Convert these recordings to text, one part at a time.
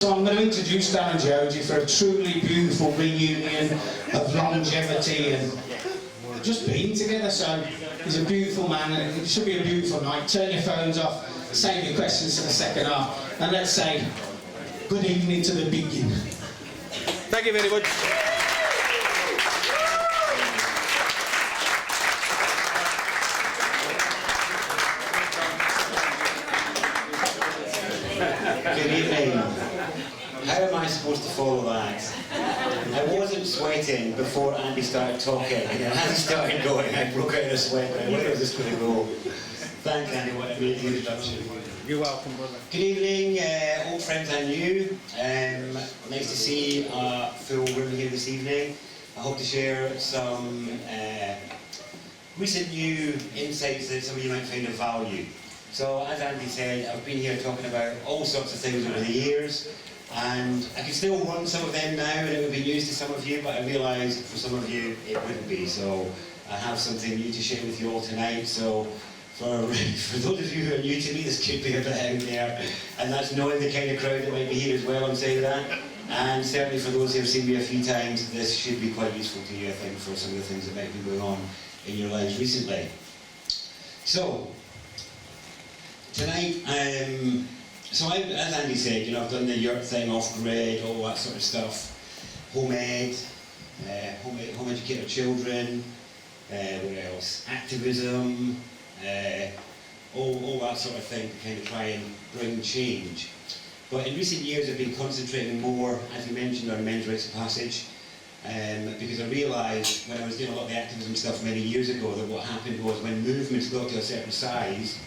So I'm going to introduce Dan and Jodie for a truly beautiful reunion of longevity and just being together. So he's a beautiful man and it should be a beautiful night. Turn your phones off, save your questions to the second half, and let's say good evening to the beginning. Thank you very much. Good evening. How am I supposed to follow that? I wasn't sweating before Andy started talking, and then Andy started going, I broke out in a sweat, and where is this going to go? Thanks, Andy, what a great introduction. You're welcome, brother. Good evening, old friends and new. Nice to see a full room here this evening. I hope to share some recent new insights that some of you might find of value. So, as Andy said, I've been here talking about all sorts of things over the years, and I could still run some of them now and it would be news to some of you, but I realised for some of you it wouldn't be. So I have something new to share with you all tonight. So for those of you who are new to me, this could be a bit out there, and that's knowing the kind of crowd that might be here as well on saying that. And certainly for those who have seen me a few times, this should be quite useful to you, I think, for some of the things that might be going on in your lives recently. So tonight, as Andy said, you know, I've done the yurt thing, off-grid, all that sort of stuff, home ed, home educator children, what else, activism, all that sort of thing to kind of try and bring change. But in recent years I've been concentrating more, as you mentioned, on men's rites of passage, because I realised when I was doing a lot of the activism stuff many years ago that what happened was when movements got to a certain size,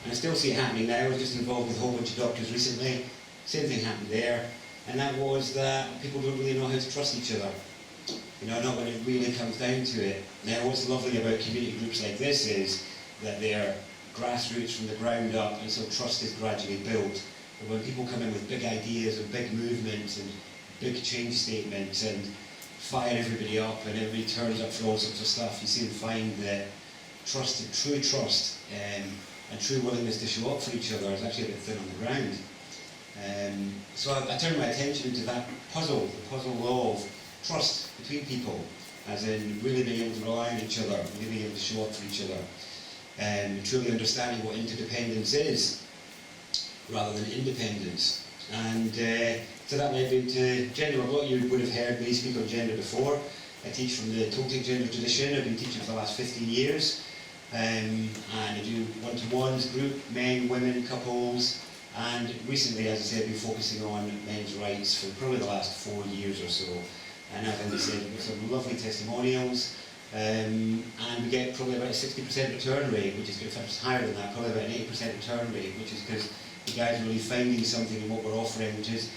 and I still see it happening now. I was just involved with a whole bunch of doctors recently. Same thing happened there, and that was that people don't really know how to trust each other. You know, not when it really comes down to it. Now, what's lovely about community groups like this is that they're grassroots from the ground up, and so trust is gradually built. But when people come in with big ideas and big movements and big change statements and fire everybody up and everybody turns up for all sorts of stuff, you soon find that trust, true trust, and true willingness to show up for each other is actually a bit thin on the ground. So I turned my attention to that puzzle, the puzzle of trust between people, as in really being able to rely on each other, really being able to show up for each other, and truly understanding what interdependence is, rather than independence. And so that led me to gender. A lot of you would have heard me speak on gender before. I teach from the Toltec gender tradition. I've been teaching for the last 15 years. And I do one-to-ones, group, men, women, couples, and recently, as I said, I've been focusing on men's rights for probably the last 4 years or so. And as Andy said, we've got some lovely testimonials, and we get probably about a 60% return rate, which is good. In fact, it's higher than that, probably about an 80% return rate, which is because the guys are really finding something in what we're offering, which is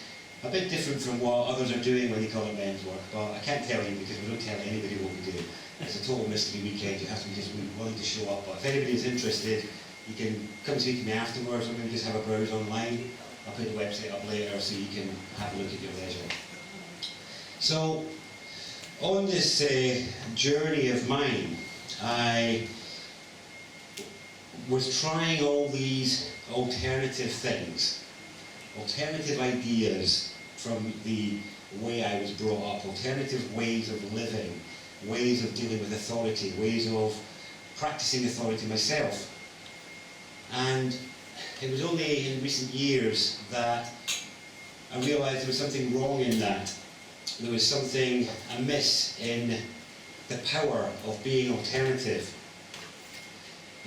a bit different from what others are doing when they call it men's work. But I can't tell you because we don't tell anybody what we do. It's a total mystery weekend. You have to be just willing to show up. But if anybody's interested, you can come speak to me afterwards, or maybe just have a browse online. I'll put the website up later so you can have a look at your leisure. So, on this journey of mine, I was trying all these alternative things, alternative ideas from the way I was brought up, alternative ways of living, ways of dealing with authority, ways of practicing authority myself. And it was only in recent years that I realised there was something wrong in that. There was something amiss in the power of being alternative.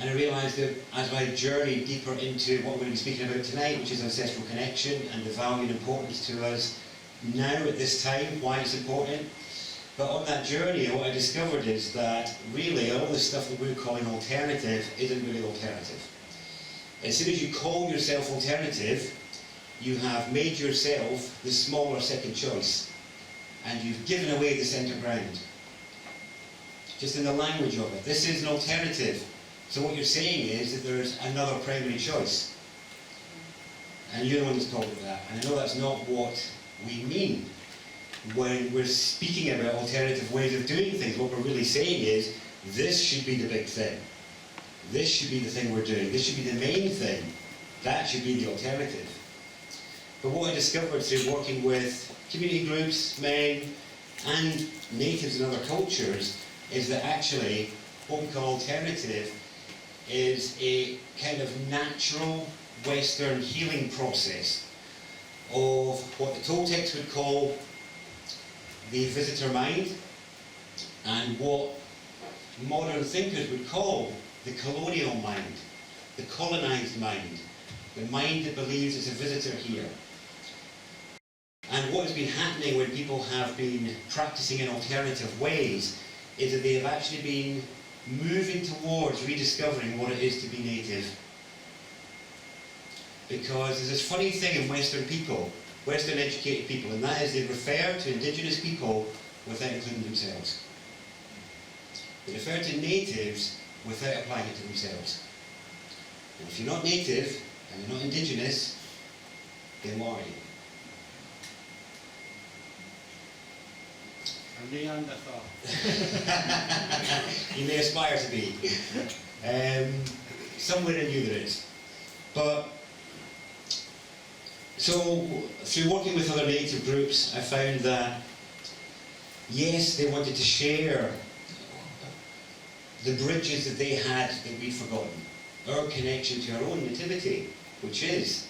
And I realised that as I journeyed deeper into what we're going to be speaking about tonight, which is ancestral connection and the value and importance to us now at this time, why it's important. But on that journey, what I discovered is that really all the stuff that we're calling alternative isn't really alternative. As soon as you call yourself alternative, you have made yourself the smaller second choice, and you've given away the centre ground. Just in the language of it, this is an alternative. So what you're saying is that there's another primary choice. And you're the one that's called it that. And I know that's not what we mean when we're speaking about alternative ways of doing things. What we're really saying is, this should be the big thing. This should be the thing we're doing. This should be the main thing. That should be the alternative. But what I discovered through working with community groups, men, and natives in other cultures is that actually home alternative is a kind of natural Western healing process of what the Toltecs would call the visitor mind and what modern thinkers would call the colonial mind, the colonized mind, the mind that believes it's a visitor here. And what has been happening when people have been practicing in alternative ways is that they have actually been moving towards rediscovering what it is to be native. Because there's this funny thing in Western people, Western educated people, and that is they refer to indigenous people without including themselves. They refer to natives without applying it to themselves. And if you're not native and you're not indigenous, then what are you? A Neanderthal. You may aspire to be. Somewhere in you there is. But, so, through working with other native groups, I found that, yes, they wanted to share the bridges that they had that we'd forgotten. Our connection to our own nativity, which is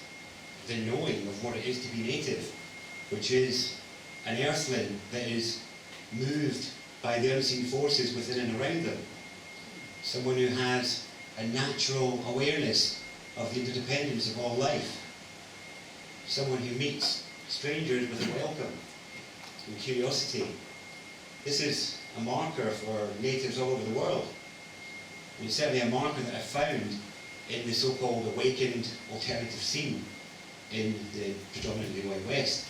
the knowing of what it is to be native, which is an earthling that is moved by the unseen forces within and around them. Someone who has a natural awareness of the interdependence of all life. Someone who meets strangers with a welcome and curiosity. This is a marker for natives all over the world. And it's certainly a marker that I found in the so-called awakened alternative scene in the predominantly white West.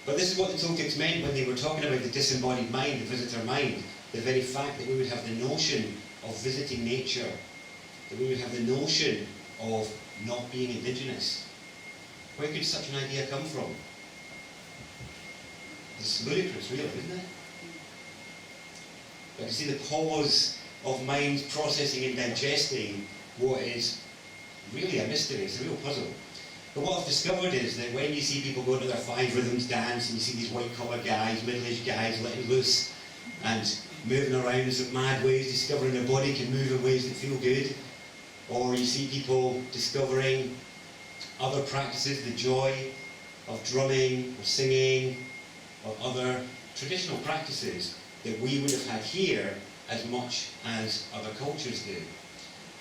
But this is what the Toltecs meant when they were talking about the disembodied mind, the visitor mind. The very fact that we would have the notion of visiting nature, that we would have the notion of not being indigenous. Where could such an idea come from? It's ludicrous, really, isn't it? But you see the pause of minds processing and digesting what is really a mystery, it's a real puzzle. But what I've discovered is that when you see people go to their 5 rhythms dance and you see these white-collar guys, middle-aged guys letting loose and moving around in some mad ways, discovering their body can move in ways that feel good, or you see people discovering other practices, the joy of drumming or singing or other traditional practices that we would have had here as much as other cultures do.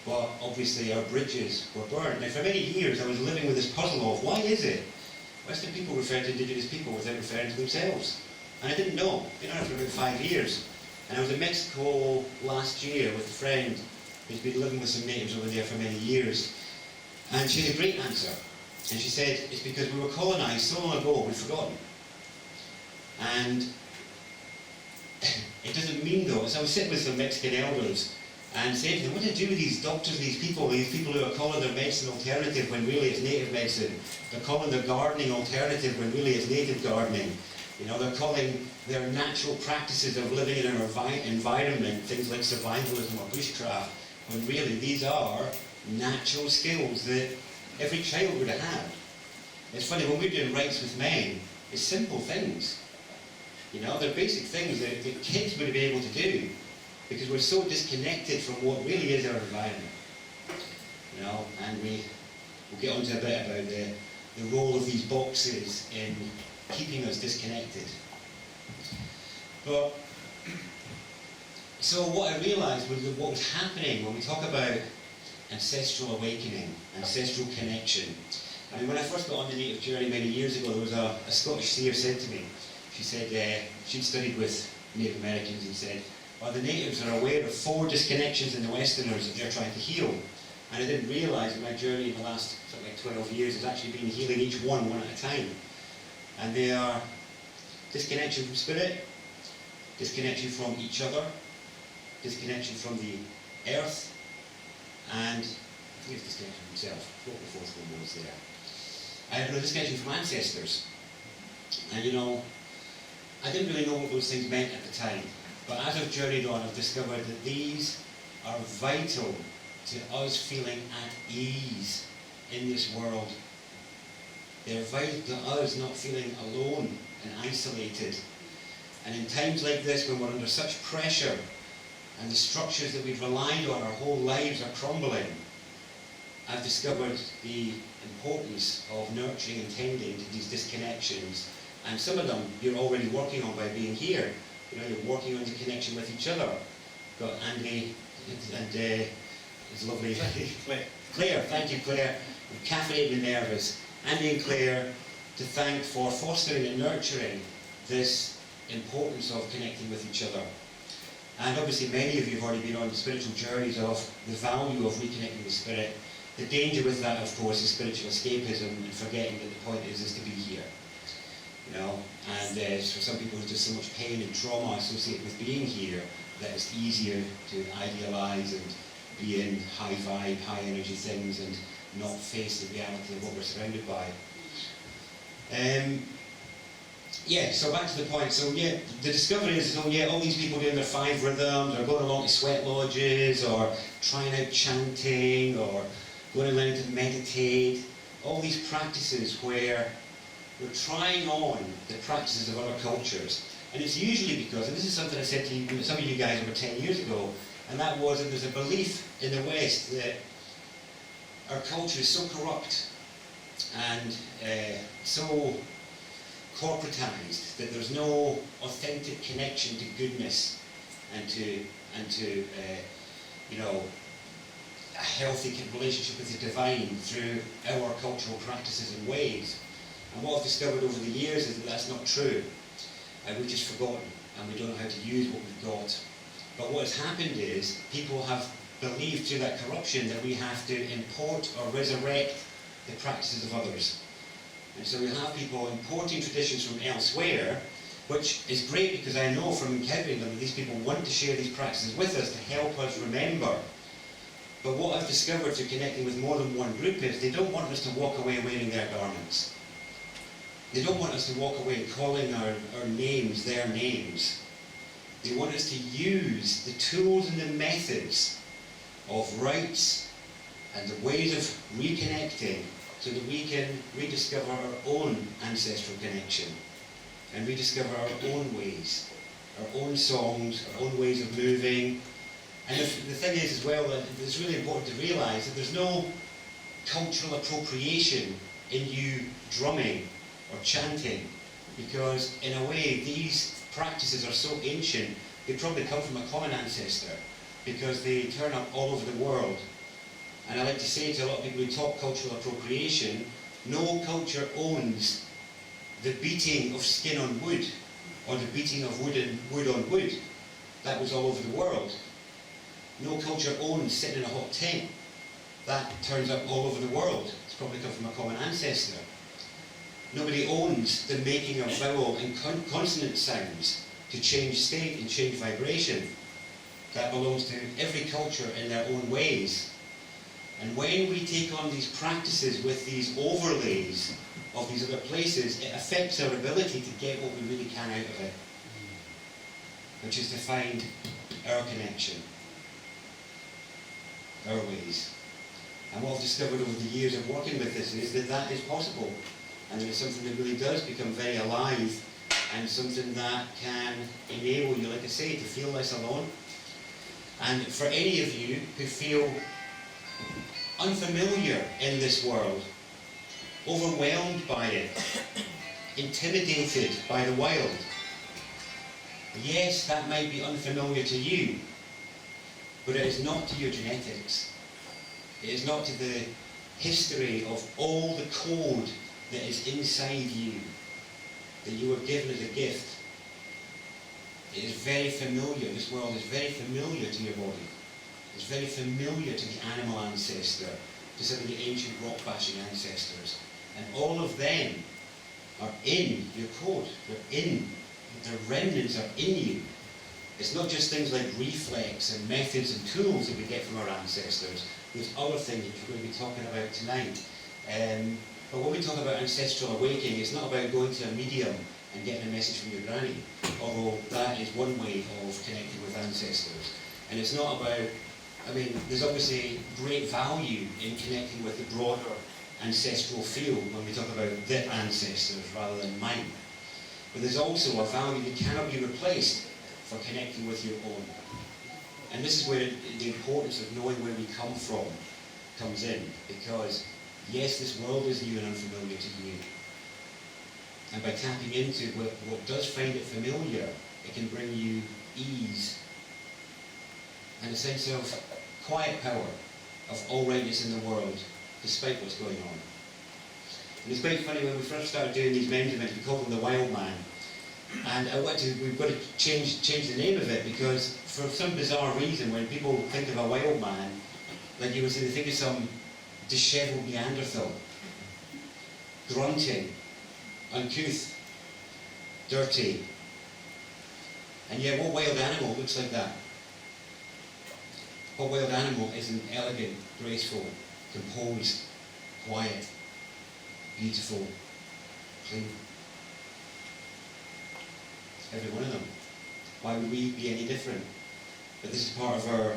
But obviously our bridges were burned. Now for many years I was living with this puzzle of why is it Western people refer to indigenous people without referring to themselves? And I didn't know. I've been on it for about 5 years. And I was in Mexico last year with a friend who's been living with some natives over there for many years. And she had a great answer. And she said, it's because we were colonized so long ago, we've forgotten. And it doesn't mean though, so I was sitting with some Mexican elders and saying to them, what do you do with these doctors, these people who are calling their medicine alternative when really it's native medicine? They're calling their gardening alternative when really it's native gardening. You know, they're calling their natural practices of living in an environment, things like survivalism or bushcraft, when really these are natural skills that every child would have had. It's funny, when we're doing rites with men, it's simple things. You know, they're basic things that kids would be able to do because we're so disconnected from what really is our environment. You know, and we'll get onto a bit about the role of these boxes in keeping us disconnected. But, so what I realised was that what was happening when we talk about ancestral awakening, ancestral connection. I mean, when I first got on the native journey many years ago, there was a Scottish seer said to me, she said she'd studied with Native Americans and said, well, the natives are aware of 4 disconnections in the Westerners that they're trying to heal. And I didn't realise that my journey in the last something like 12 years has actually been healing each one at a time. And they are disconnection from spirit, disconnection from each other, disconnection from the earth, and I think it's disconnection from himself. What the 4th one was there. I have no disconnection from ancestors. And you know, I didn't really know what those things meant at the time. But as I've journeyed on, I've discovered that these are vital to us feeling at ease in this world. They're vital to us not feeling alone and isolated. And in times like this, when we're under such pressure and the structures that we've relied on our whole lives are crumbling, I've discovered the importance of nurturing and tending to these disconnections. And some of them you're already working on by being here. You know, you're working on the connection with each other. Got Andy and it's lovely. Claire, thank you, Claire. I'm caffeinated and nervous. Andy and Claire to thank for fostering and nurturing this importance of connecting with each other. And obviously many of you have already been on spiritual journeys of the value of reconnecting with Spirit. The danger with that, of course, is spiritual escapism and forgetting that the point is to be here. You know, and for some people there's just so much pain and trauma associated with being here that it's easier to idealise and be in high vibe, high energy things and not face the reality of what we're surrounded by. Yeah, so back to the point. So yeah, the discovery is, oh yeah, all these people doing their 5 rhythms, or going along to sweat lodges, or trying out chanting, or going and learning to meditate, all these practices where we're trying on the practices of other cultures. And it's usually because, and this is something I said to you, some of you guys over 10 years ago, and that was that there's a belief in the West that our culture is so corrupt and so corporatized that there's no authentic connection to goodness and to you know, a healthy relationship with the divine through our cultural practices and ways. And what I've discovered over the years is that that's not true. We've just forgotten and we don't know how to use what we've got. But what has happened is people have believed through that corruption that we have to import or resurrect the practices of others. And so we have people importing traditions from elsewhere, which is great because I know from encountering them that these people want to share these practices with us to help us remember. But what I've discovered through connecting with more than one group is they don't want us to walk away wearing their garments. They don't want us to walk away calling our names their names. They want us to use the tools and the methods of rites and the ways of reconnecting so that we can rediscover our own ancestral connection and rediscover our own ways, our own songs, our own ways of moving. And the thing is as well that it's really important to realise that there's no cultural appropriation in you drumming or chanting, because in a way these practices are so ancient they probably come from a common ancestor because they turn up all over the world. And I like to say to a lot of people who talk cultural appropriation, no culture owns the beating of skin on wood or the beating of wood on wood. That was all over the world. No culture owns sitting in a hot tent. That turns up all over the world. It's probably come from a common ancestor. Nobody owns the making of vowel and consonant sounds to change state and change vibration. That belongs to every culture in their own ways. And when we take on these practices with these overlays of these other places, it affects our ability to get what we really can out of it, which is to find our connection, our ways. And what I've discovered over the years of working with this is that that is possible, and that it's something that really does become very alive, and something that can enable you, like I say, to feel less alone. And for any of you who feel unfamiliar in this world, overwhelmed by it, intimidated by the wild, yes, that might be unfamiliar to you, but it is not to your genetics. It is not to the history of all the code that is inside you, that you were given as a gift. It is very familiar. This world is very familiar to your body. It's very familiar to the animal ancestor, to some of the ancient rock-bashing ancestors. And all of them are in your code. They're in. Their remnants are in you. It's not just things like reflex and methods and tools that we get from our ancestors. There's other things which we're going to be talking about tonight. But when we talk about ancestral awakening, it's not about going to a medium and getting a message from your granny, although that is one way of connecting with ancestors. And it's not about, I mean, there's obviously great value in connecting with the broader ancestral field when we talk about the ancestors rather than mine. But there's also a value that cannot be replaced for connecting with your own. And this is where the importance of knowing where we come from comes in, because yes, this world is new and unfamiliar to you. And by tapping into what does find it familiar, it can bring you ease and a sense of quiet power, of all rightness in the world, despite what's going on. And it's quite funny, when we first started doing these men's events, we called them the Wild Man. And we've got to change the name of it, because for some bizarre reason, when people think of a wild man, like you would say, they think of some dishevelled Neanderthal, grunting, uncouth, dirty. And yet, what wild animal looks like that? What wild animal isn't elegant, graceful, composed, quiet, beautiful, clean? Every one of them. Why would we be any different? But this is part of our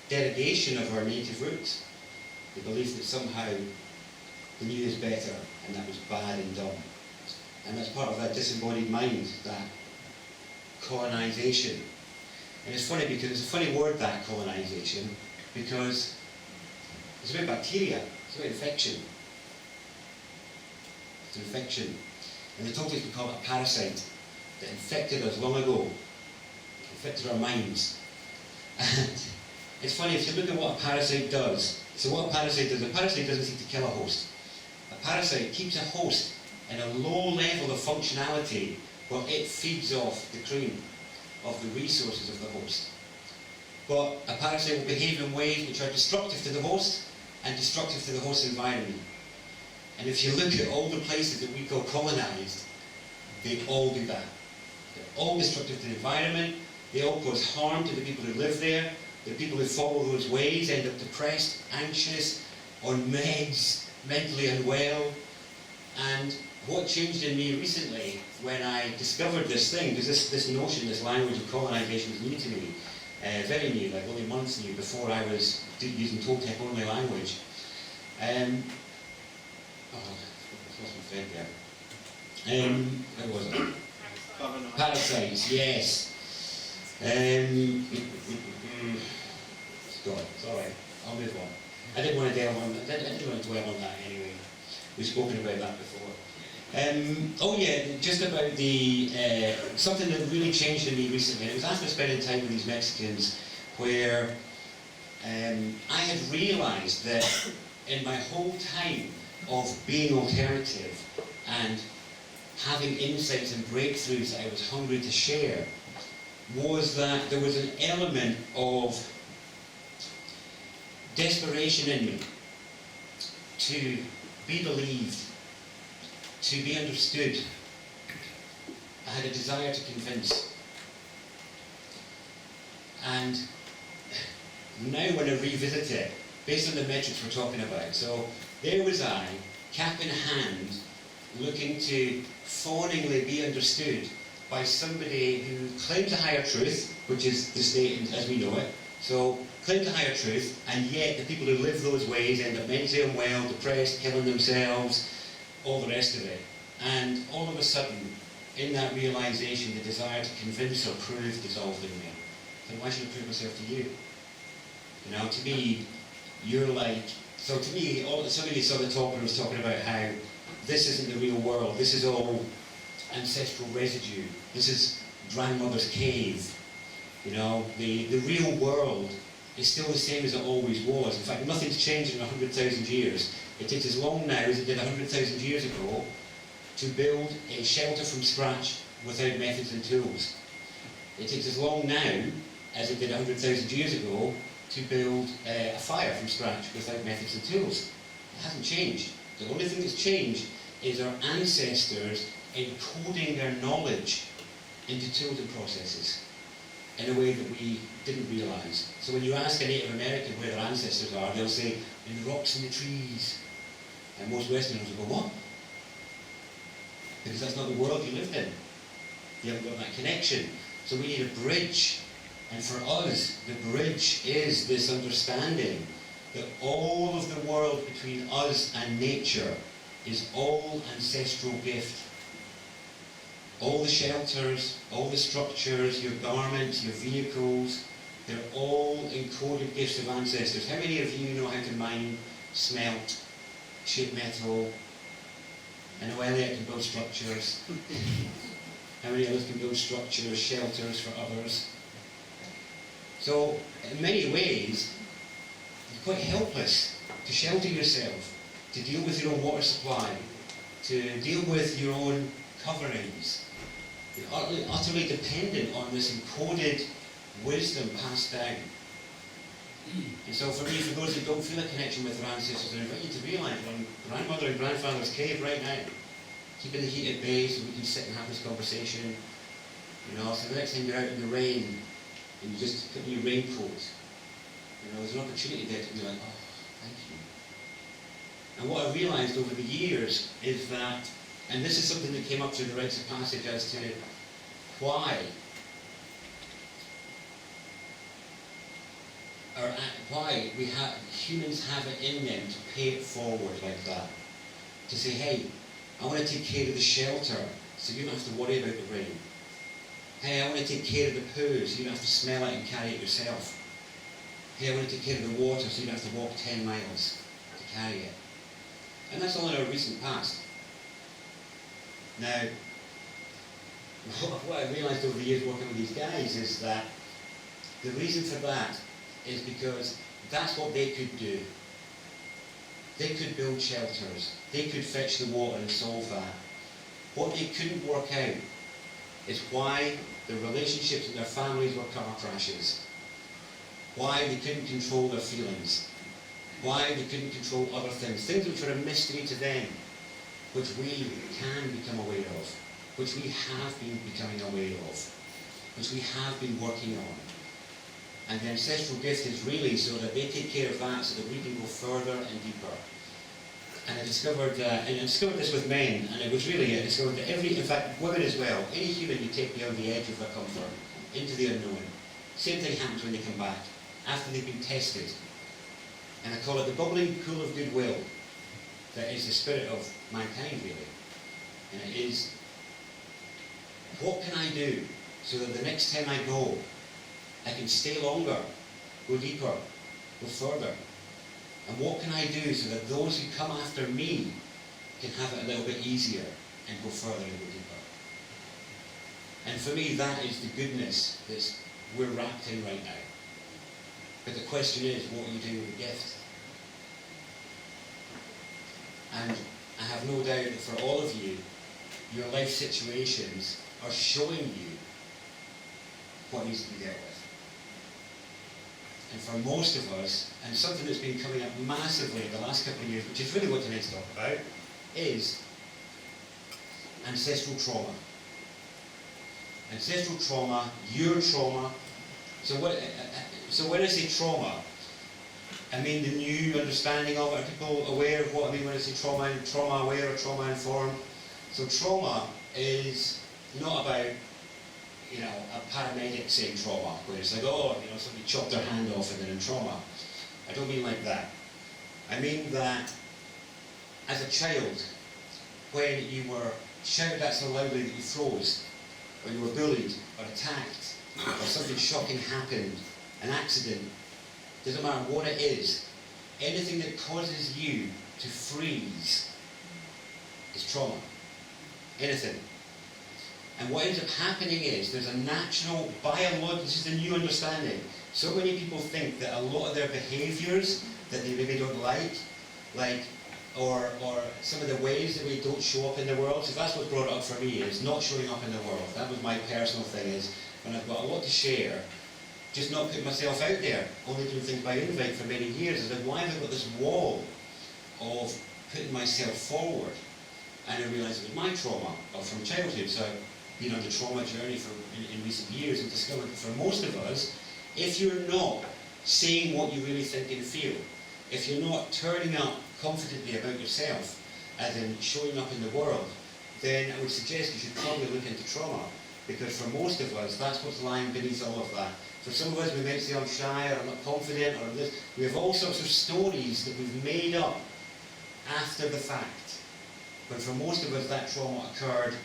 derogation of our native roots. The belief that somehow the new is better and that was bad and dumb. And that's part of that disembodied mind, that colonisation. And it's funny because it's a funny word, that colonisation, because it's about bacteria, it's about infection. It's an infection. And the Toltecs would call it a parasite that infected us long ago, infected our minds. And it's funny, if you look at what a parasite does, so what a parasite doesn't seek to kill a host. A parasite keeps a host in a low level of functionality while it feeds off the cream of the resources of the host. But a parasite will behave in ways which are destructive to the host and destructive to the host environment. And if you look at all the places that we call colonised, they all do that. They're all destructive to the environment, they all cause harm to the people who live there. The people who follow those ways end up depressed, anxious, on meds, mentally unwell. And what changed in me recently when I discovered this thing, because this notion, this language of colonisation was new to me, very new, like only months new, before I was using Toltec only language. I've lost my thread there. Where was it? Parasites, yes. God, it's alright, I'll move on. I didn't want to dwell on that anyway. We've spoken about that before. Just about the something that really changed in me recently. It was after spending time with these Mexicans, where I had realised that in my whole time of being alternative and having insights and breakthroughs that I was hungry to share, was that there was an element of desperation in me to be believed, to be understood. I had a desire to convince. And now when I revisit it, based on the metrics we're talking about, so there was I, cap in hand, looking to fawningly be understood by somebody who claims a higher truth, which is the state as we know it. So, claims a higher truth, and yet the people who live those ways end up mentally unwell, depressed, killing themselves, all the rest of it. And all of a sudden, in that realisation, the desire to convince or prove dissolved in me. Then why should I prove myself to you? You know, to me, you're like... So to me, somebody saw the talker was talking about how this isn't the real world, this is all ancestral residue, this is grandmother's cave. You know, the real world is still the same as it always was. In fact, nothing's changed in 100,000 years. It takes as long now as it did 100,000 years ago to build a shelter from scratch without methods and tools. It takes as long now as it did 100,000 years ago to build a fire from scratch without methods and tools. It hasn't changed. The only thing that's changed is our ancestors encoding their knowledge into tools and processes in a way that we didn't realise. So when you ask a Native American where their ancestors are, they'll say, in the rocks and the trees. And most Westerners will go, what? Because that's not the world you lived in. You haven't got that connection. So we need a bridge. And for us, the bridge is this understanding that all of the world between us and nature is all ancestral gift. All the shelters, all the structures, your garments, your vehicles, they're all encoded gifts of ancestors. How many of you know how to mine, smelt, shape metal? I know Elliot can build structures. How many of us can build structures, shelters for others? So, in many ways, you're quite helpless to shelter yourself, to deal with your own water supply, to deal with your own coverings. You're utterly dependent on this encoded wisdom passed down. And so for me, for those who don't feel a connection with their ancestors, I invite you to realise we're in grandmother and grandfather's cave right now, keeping the heat at bay so we can sit and have this conversation. You know, so the next time you're out in the rain and you just put on your raincoat, you know, there's an opportunity there to be like, oh, thank you. And what I realised over the years is that, and this is something that came up through the rites of passage as to why humans have it in them to pay it forward like that. To say, hey, I want to take care of the shelter so you don't have to worry about the rain. Hey, I want to take care of the poo so you don't have to smell it and carry it yourself. Hey, I want to take care of the water so you don't have to walk 10 miles to carry it. And that's all in our recent past. Now, what I realised over the years working with these guys is that the reason for that is because that's what they could do. They could build shelters. They could fetch the water and solve that. What they couldn't work out is why the relationships in their families were car crashes. Why they couldn't control their feelings. Why they couldn't control other things. Things which were a mystery to them, which we can become aware of, which we have been becoming aware of, which we have been working on. And the ancestral gift is really so that they take care of that so that we can go further and deeper. And I discovered this with men, and it was really, I discovered that in fact women as well, any human you take beyond the edge of their comfort, into the unknown, same thing happens when they come back, after they've been tested. And I call it the bubbling pool of goodwill that is the spirit of mankind really. And it is, what can I do so that the next time I go, I can stay longer, go deeper, go further? And what can I do so that those who come after me can have it a little bit easier and go further and go deeper? And for me, that is the goodness that we're wrapped in right now. But the question is, what are you doing with the gift? And I have no doubt that for all of you, your life situations are showing you what needs to be dealt with. And for most of us, and something that's been coming up massively in the last couple of years, which is really what tonight's talk about, is ancestral trauma. Ancestral trauma, your trauma. So when I say trauma, I mean the new understanding of it. Are people aware of what I mean when I say trauma, and trauma aware or trauma informed? So trauma is not about, you know, a paramedic saying trauma, where it's like, oh, you know, somebody chopped their hand off and they're in trauma. I don't mean like that. I mean that as a child, when you were shouted at so loudly that you froze, or you were bullied, or attacked, or something shocking happened, an accident, doesn't matter what it is, anything that causes you to freeze is trauma. Anything. And what ends up happening is there's a natural biological, this is a new understanding. So many people think that a lot of their behaviours that they maybe don't like, or some of the ways that we don't show up in the world, so that's what brought it up for me, is not showing up in the world. That was my personal thing, is when I've got a lot to share, just not putting myself out there, only doing things by invite for many years. It's like, why have I got this wall of putting myself forward? And I realised it was my trauma from childhood. So I've been on the trauma journey in recent years and discovered that for most of us, if you're not saying what you really think and feel, if you're not turning up confidently about yourself, as in showing up in the world, then I would suggest you should probably look into trauma. Because for most of us, that's what's lying beneath all of that. For some of us, we might say, I'm shy, or I'm not confident, or this. We have all sorts of stories that we've made up after the fact. But for most of us, that trauma occurred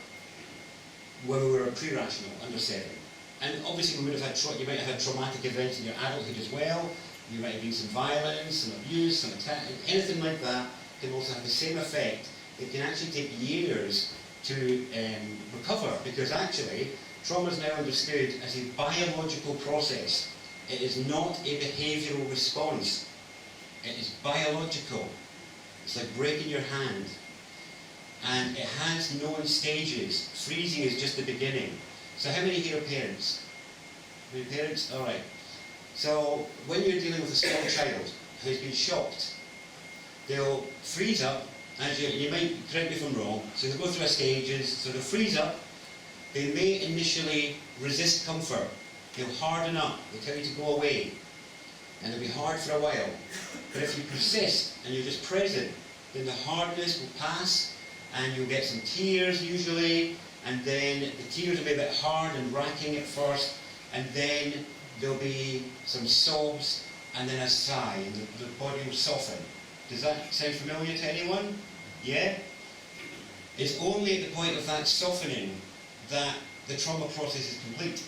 when we were pre-rational, under 7. And obviously, we would have had you might have had traumatic events in your adulthood as well. You might have been some violence, some abuse, some attack, anything like that can also have the same effect. It can actually take years to recover, because actually, trauma is now understood as a biological process. It is not a behavioural response. It is biological. It's like breaking your hand. And it has known stages. Freezing is just the beginning. So how many here are parents? How many parents? Alright. So when you're dealing with a small child who's been shocked, they'll freeze up, as you might correct me if I'm wrong, so they'll go through stages, so they'll freeze up, they may initially resist comfort, they'll harden up, they'll tell you to go away, and it'll be hard for a while. But if you persist and you're just present, then the hardness will pass, and you'll get some tears usually, and then the tears will be a bit hard and racking at first, and then there'll be some sobs, and then a sigh, and the body will soften. Does that sound familiar to anyone? Yeah? It's only at the point of that softening that the trauma process is complete.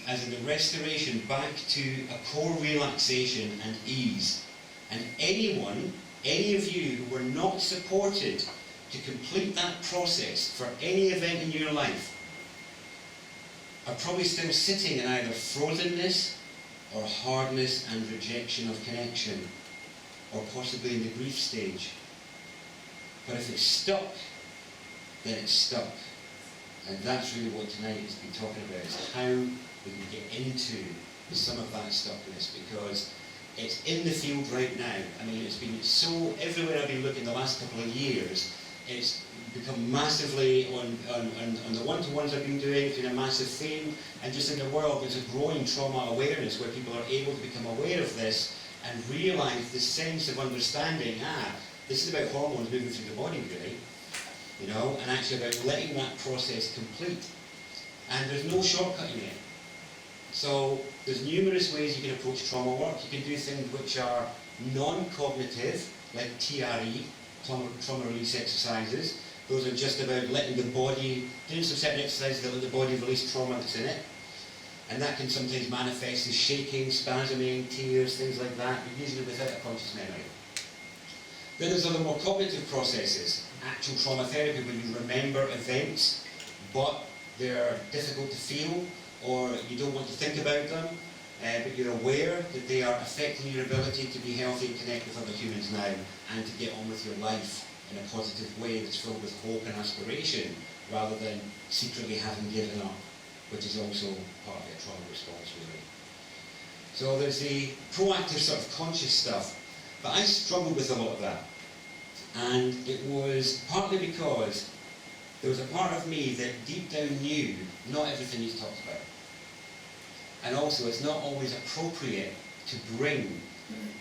As in the restoration back to a core relaxation and ease. And any of you who were not supported to complete that process for any event in your life are probably still sitting in either frozenness or hardness and rejection of connection, or possibly in the grief stage. But if it's stuck, then it's stuck. And that's really what tonight has been talking about, is how we can get into some of that stuckness, because it's in the field right now. I mean, it's been so, everywhere I've been looking the last couple of years, it's become massively, on the one-to-ones I've been doing, it's been a massive theme, and just in the world there's a growing trauma awareness where people are able to become aware of this and realise the sense of understanding, this is about hormones moving through the body really, you know, and actually about letting that process complete. And there's no shortcutting it. So there's numerous ways you can approach trauma work. You can do things which are non-cognitive, like TRE, trauma release exercises. Those are just about letting the body, doing some certain exercises that let the body release trauma that's in it. And that can sometimes manifest as shaking, spasming, tears, things like that, but usually without a conscious memory. Then there's other more cognitive processes. Actual trauma therapy, where you remember events, but they're difficult to feel, or you don't want to think about them, but you're aware that they are affecting your ability to be healthy and connect with other humans now, and to get on with your life in a positive way that's filled with hope and aspiration, rather than secretly having given up, which is also part of your trauma response really. So there's the proactive sort of conscious stuff, but I struggled with a lot of that. And it was partly because there was a part of me that deep down knew not everything he's talked about. And also it's not always appropriate to bring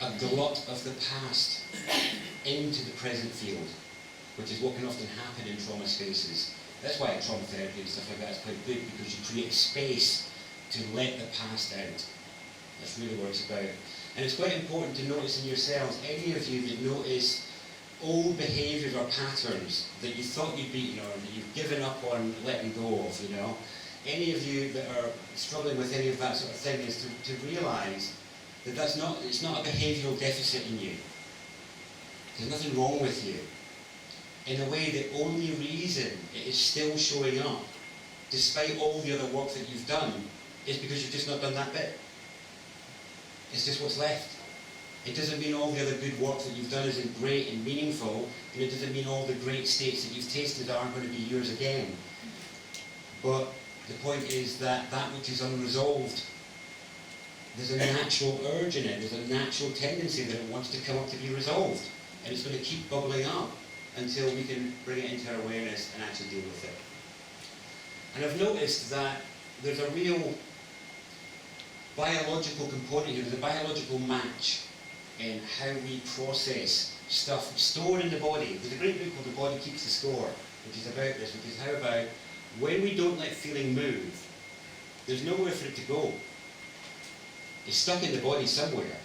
a glut of the past into the present field, which is what can often happen in trauma spaces. That's why trauma therapy and stuff like that is quite good, because you create space to let the past out. That's really what it's about. And it's quite important to notice in yourselves, any of you that notice old behaviours or patterns that you thought you'd beaten, or that you've given up on letting go of, you know. Any of you that are struggling with any of that sort of thing, is to realise that it's not a behavioural deficit in you. There's nothing wrong with you. In a way, the only reason it is still showing up, despite all the other work that you've done, is because you've just not done that bit. It's just what's left. It doesn't mean all the other good work that you've done isn't great and meaningful, and it doesn't mean all the great states that you've tasted aren't going to be yours again. But the point is that that which is unresolved, there's a natural urge in it, there's a natural tendency that it wants to come up to be resolved, and it's going to keep bubbling up until we can bring it into our awareness and actually deal with it. And I've noticed that there's a real biological component here, there's a biological match in how we process stuff stored in the body. There's a great book called The Body Keeps the Score, which is about this, which is how about when we don't let feeling move, there's nowhere for it to go. It's stuck in the body somewhere.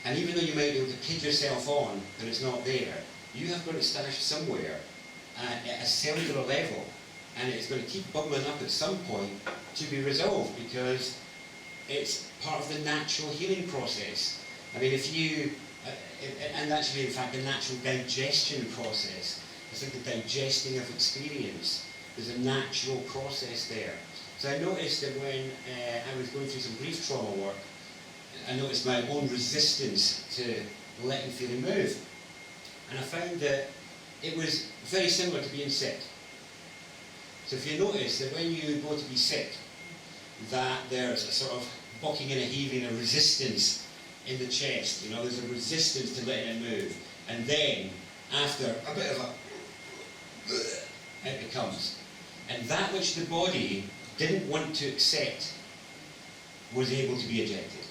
And even though you might be able to kid yourself on that it's not there, you have got it stashed somewhere at a cellular level. And it's going to keep bubbling up at some point to be resolved, because it's part of the natural healing process. I mean, if you, and actually in fact the natural digestion process, it's like the digesting of experience. There's a natural process there. So I noticed that when I was going through some grief trauma work, I noticed my own resistance to letting feeling move. And I found that it was very similar to being sick. So if you notice that when you go to be sick, that there's a sort of bucking and a heaving, a resistance in the chest, you know, there's a resistance to letting it move. And then, after a bit of a, it becomes. And that which the body didn't want to accept was able to be ejected.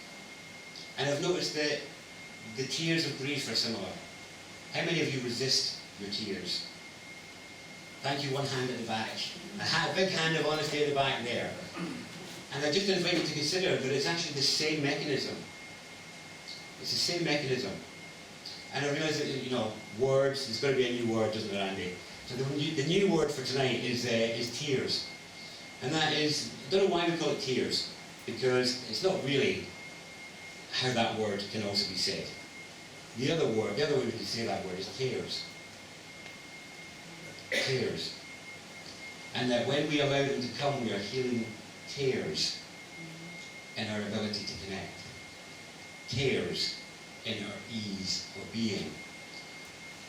And I've noticed that the tears of grief are similar. How many of you resist your tears? Thank you, one hand at the back. A big hand of honesty at the back there. And I just invite you to consider that it's actually the same mechanism. It's the same mechanism. And I realise that, you know, words, there's got to be a new word, doesn't there, Andy? So the new word for tonight is tears. And that is, I don't know why we call it tears, because it's not really how that word can also be said. The other way we can say that word is tears. Tears. And that when we allow them to come, we are healing tears in our ability to connect. Tears in our ease of being.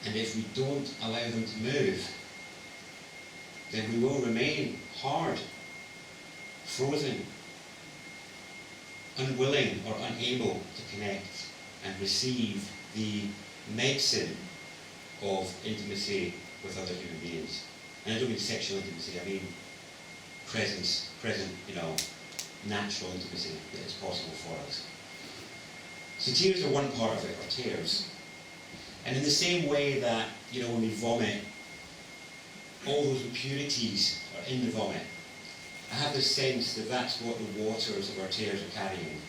And if we don't allow them to move, then we will remain hard, frozen, unwilling or unable to connect and receive the medicine of intimacy with other human beings. And I don't mean sexual intimacy, I mean present, you know, natural intimacy that is possible for us. So tears are one part of it, or tears. And in the same way that, you know, when we vomit, all those impurities are in the vomit. I have this sense that that's what the waters of our tears are carrying.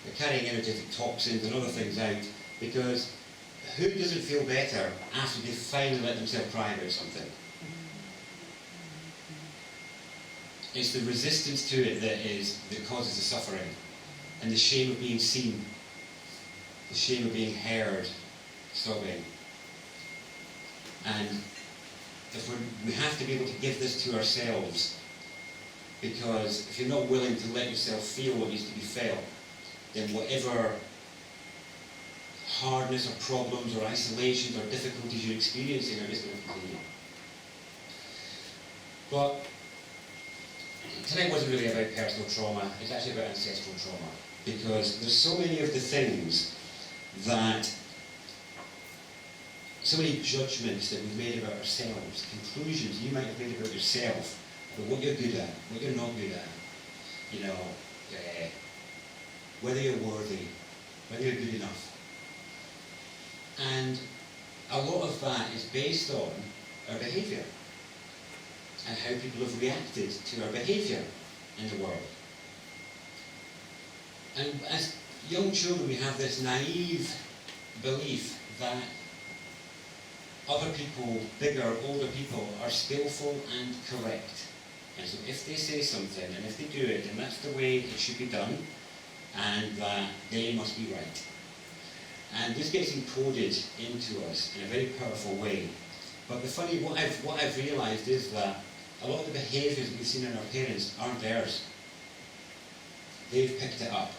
They're carrying energetic toxins and other things out, because who doesn't feel better after they finally let themselves cry about something? It's the resistance to it that causes the suffering, and the shame of being seen, the shame of being heard, sobbing. And we have to be able to give this to ourselves, because if you're not willing to let yourself feel what needs to be felt, then whatever hardness or problems or isolations or difficulties you're experiencing are just going to continue. But tonight wasn't really about personal trauma, it's actually about ancestral trauma, because there's so many of the things that, so many judgments that we've made about ourselves, conclusions you might have made about yourself, about what you're good at, what you're not good at, you know, whether you're worthy, whether you're good enough. And a lot of that is based on our behaviour and how people have reacted to our behaviour in the world. And as young children, we have this naive belief that other people, bigger, older people, are skillful and correct. And so if they say something, and if they do it, then that's the way it should be done, and that they must be right. And this gets encoded into us in a very powerful way. But what I've realised is that a lot of the behaviours that we've seen in our parents aren't theirs. They've picked it up.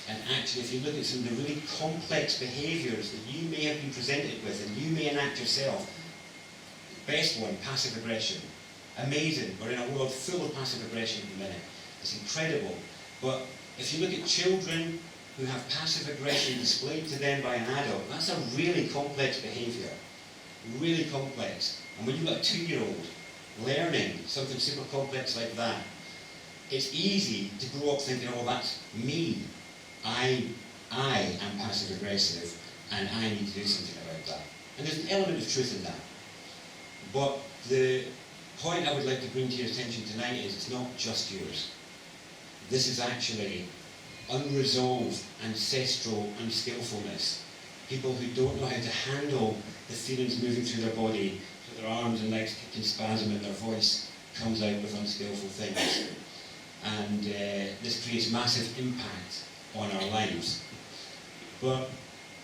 And actually, if you look at some of the really complex behaviours that you may have been presented with and you may enact yourself, best one, passive aggression. Amazing. We're in a world full of passive aggression at the minute. It's incredible. But if you look at children who have passive aggression displayed to them by an adult, that's a really complex behaviour. Really complex. And when you've got a 2-year-old learning something super complex like that, it's easy to grow up thinking, oh, that's me. I am passive aggressive and I need to do something about that. And there's an element of truth in that. But the point I would like to bring to your attention tonight is it's not just yours. This is actually unresolved ancestral unskillfulness. People who don't know how to handle the feelings moving through their body, so their arms and legs kick in spasm and their voice comes out with unskillful things. And this creates massive impact on our lives. But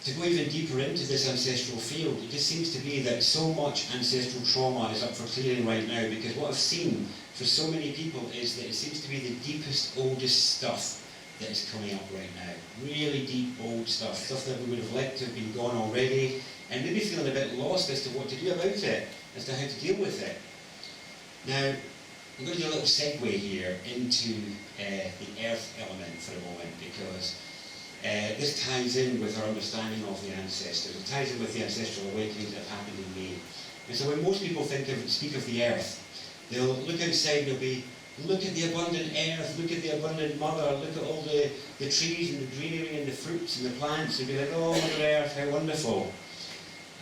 to go even deeper into this ancestral field, it just seems to be that so much ancestral trauma is up for clearing right now, because what I've seen for so many people is that it seems to be the deepest, oldest stuff that is coming up right now. Really deep, old stuff that we would have liked to have been gone already, and maybe feeling a bit lost as to what to do about it, as to how to deal with it. Now, I'm going to do a little segue here into the earth element for a moment, because this ties in with our understanding of the ancestors. It ties in with the ancestral awakenings that have happened in me. And so when most people speak of the earth, they'll look outside and they'll be, look at the abundant earth, look at the abundant mother, look at all the trees and the greenery and the fruits and the plants, and be like, oh, Mother Earth, how wonderful.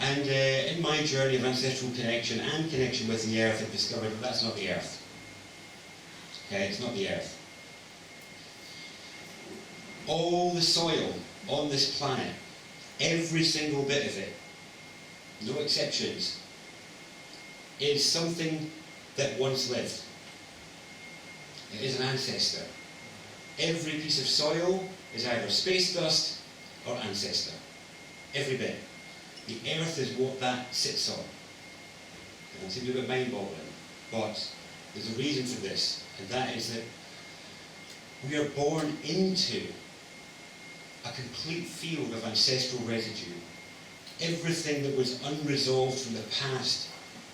And in my journey of ancestral connection and connection with the earth, I've discovered that that's not the earth. Okay, it's not the earth. All the soil on this planet, every single bit of it, no exceptions, is something that once lived. It is an ancestor. Every piece of soil is either space dust or ancestor. Every bit. The earth is what that sits on. It doesn't seem to be a bit mind-boggling, but there's a reason for this, and that is that we are born into a complete field of ancestral residue. Everything that was unresolved from the past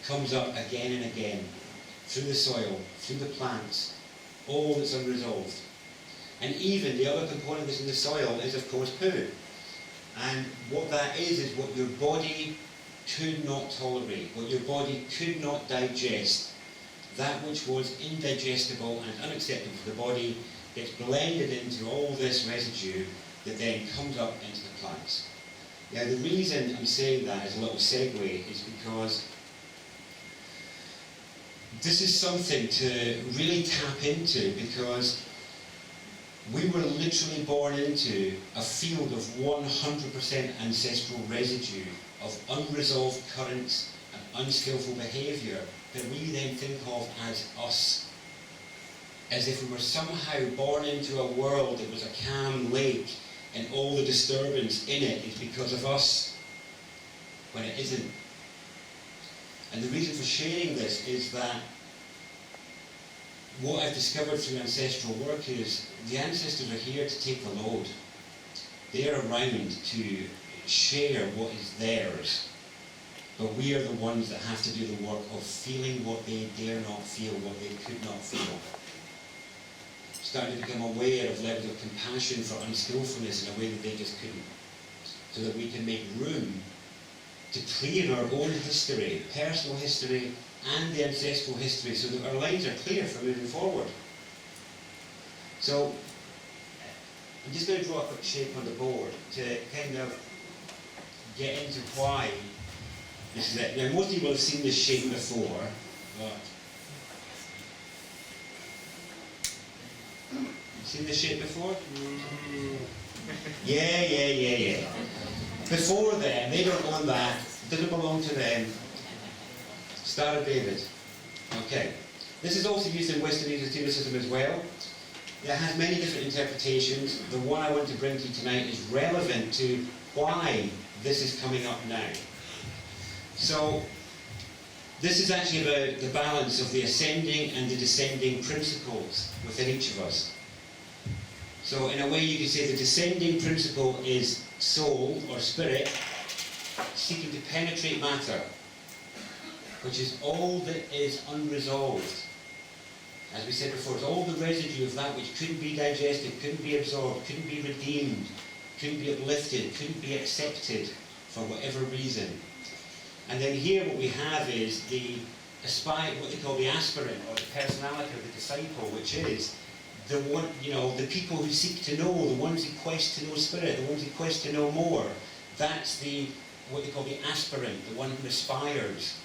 comes up again and again, through the soil, through the plants, all that's unresolved. And even the other component that's in the soil is, of course, poo. And what that is what your body could not tolerate, what your body could not digest. That which was indigestible and unacceptable for the body gets blended into all this residue that then comes up into the plants. Now, the reason I'm saying that as a little segue is because this is something to really tap into, because we were literally born into a field of 100% ancestral residue of unresolved currents and unskillful behaviour that we then think of as us. As if we were somehow born into a world that was a calm lake and all the disturbance in it is because of us, when it isn't. And the reason for sharing this is that what I've discovered through ancestral work is the ancestors are here to take the load. They're around to share what is theirs. But we are the ones that have to do the work of feeling what they dare not feel, what they could not feel. Starting to become aware of levels of compassion for unskillfulness in a way that they just couldn't. So that we can make room to clear our own history, personal history, and the ancestral history, so that our lines are clear for moving forward. So, I'm just going to draw a quick shape on the board to kind of get into why this is it. Now, most people have seen this shape before, but seen this shape before? Yeah. Before them, they don't own that, didn't belong to them. Star of David. Okay. This is also used in Western esotericism as well. It has many different interpretations. The one I want to bring to you tonight is relevant to why this is coming up now. So, this is actually about the balance of the ascending and the descending principles within each of us. So, in a way, you could say the descending principle is soul or spirit seeking to penetrate matter, which is all that is unresolved. As we said before, it's all the residue of that which couldn't be digested, couldn't be absorbed, couldn't be redeemed, couldn't be uplifted, couldn't be accepted for whatever reason. And then here what we have is what they call the aspirant, or the personality of the disciple, which is the one, the people who seek to know, the ones who quest to know spirit, the ones who quest to know more. That's what they call the aspirant, the one who aspires.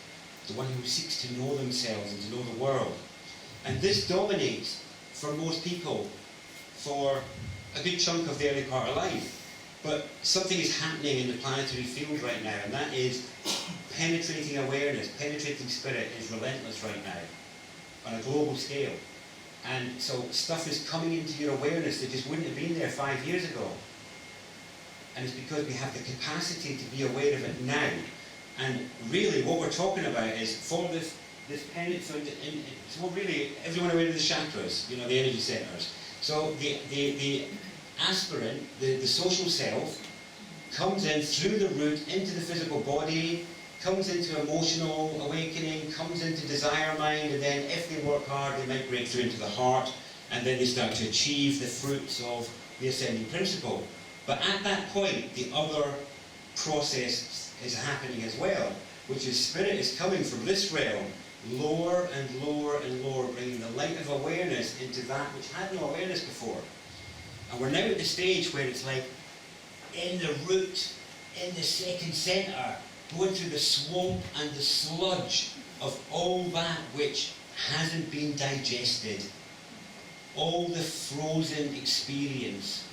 the one who seeks to know themselves and to know the world. And this dominates for most people for a good chunk of the early part of life. But something is happening in the planetary field right now, and that is penetrating awareness, penetrating spirit is relentless right now on a global scale. And so stuff is coming into your awareness that just wouldn't have been there 5 years ago. And it's because we have the capacity to be aware of it now. And really what we're talking about is for this so really everyone aware of the chakras, you know, the energy centers. So the aspirant, the social self, comes in through the root into the physical body, comes into emotional awakening, comes into desire mind, and then if they work hard they might break through into the heart, and then they start to achieve the fruits of the ascending principle. But at that point the other process is happening as well, which is spirit is coming from this realm lower and lower and lower, bringing the light of awareness into that which had no awareness before. And we're now at the stage where it's like in the root, in the second centre, going through the swamp and the sludge of all that which hasn't been digested, all the frozen experience,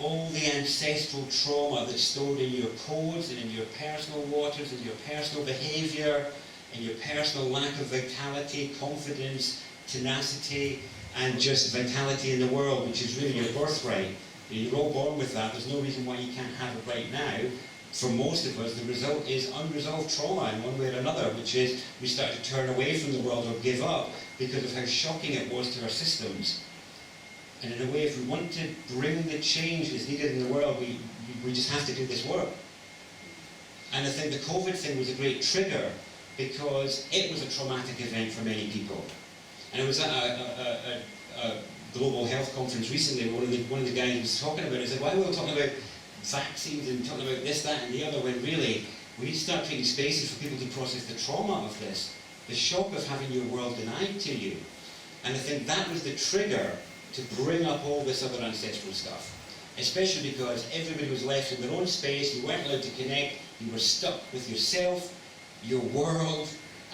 all the ancestral trauma that's stored in your codes and in your personal waters, in your personal behaviour, in your personal lack of vitality, confidence, tenacity, and just vitality in the world, which is really your birthright. You're all born with that. There's no reason why you can't have it right now. For most of us, the result is unresolved trauma in one way or another, which is we start to turn away from the world or give up because of how shocking it was to our systems. And in a way, if we want to bring the change that's needed in the world, we just have to do this work. And I think the COVID thing was a great trigger because it was a traumatic event for many people. And I was at a global health conference recently where one of the guys was talking about it. He said, why are we all talking about vaccines and talking about this, that and the other, when really we need to start creating spaces for people to process the trauma of this, the shock of having your world denied to you. And I think that was the trigger to bring up all this other ancestral stuff. Especially because everybody was left in their own space, you weren't allowed to connect, you were stuck with yourself, your world,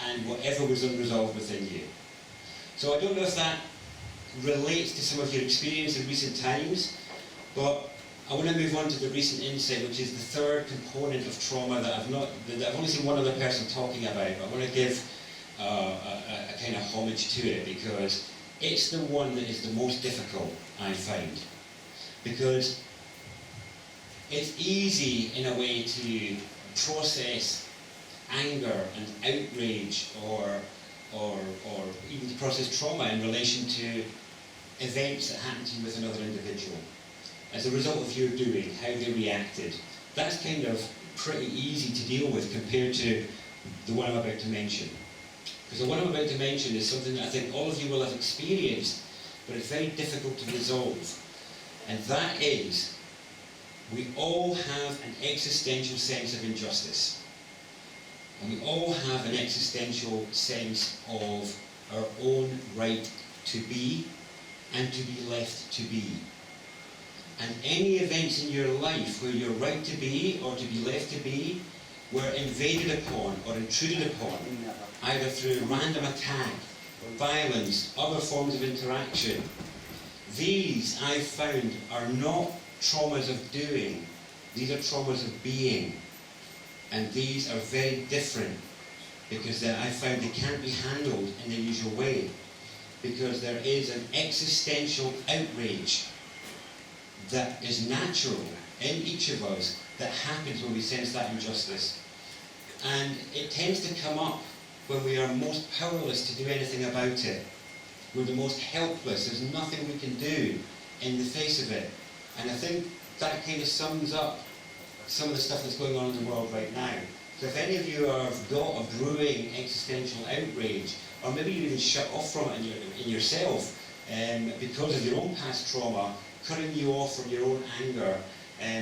and whatever was unresolved within you. So I don't know if that relates to some of your experience in recent times, but I want to move on to the recent insight, which is the third component of trauma that I've only seen one other person talking about. But I want to give a kind of homage to it because it's the one that is the most difficult, I find. Because it's easy in a way to process anger and outrage or even to process trauma in relation to events that happen to you with another individual. As a result of your doing, how they reacted. That's kind of pretty easy to deal with compared to the one I'm about to mention. Because the one I'm about to mention is something that I think all of you will have experienced, but it's very difficult to resolve. And that is, we all have an existential sense of injustice. And we all have an existential sense of our own right to be and to be left to be. And any events in your life where your right to be or to be left to be were invaded upon or intruded upon, either through random attack, violence, other forms of interaction, these, I've found, are not traumas of doing, these are traumas of being. And these are very different because I found they can't be handled in the usual way. Because there is an existential outrage that is natural in each of us that happens when we sense that injustice. And it tends to come up when we are most powerless to do anything about it. We're the most helpless. There's nothing we can do in the face of it. And I think that kind of sums up some of the stuff that's going on in the world right now. So if any of you have got a brewing existential outrage, or maybe you even shut off from it in yourself because of your own past trauma, cutting you off from your own anger,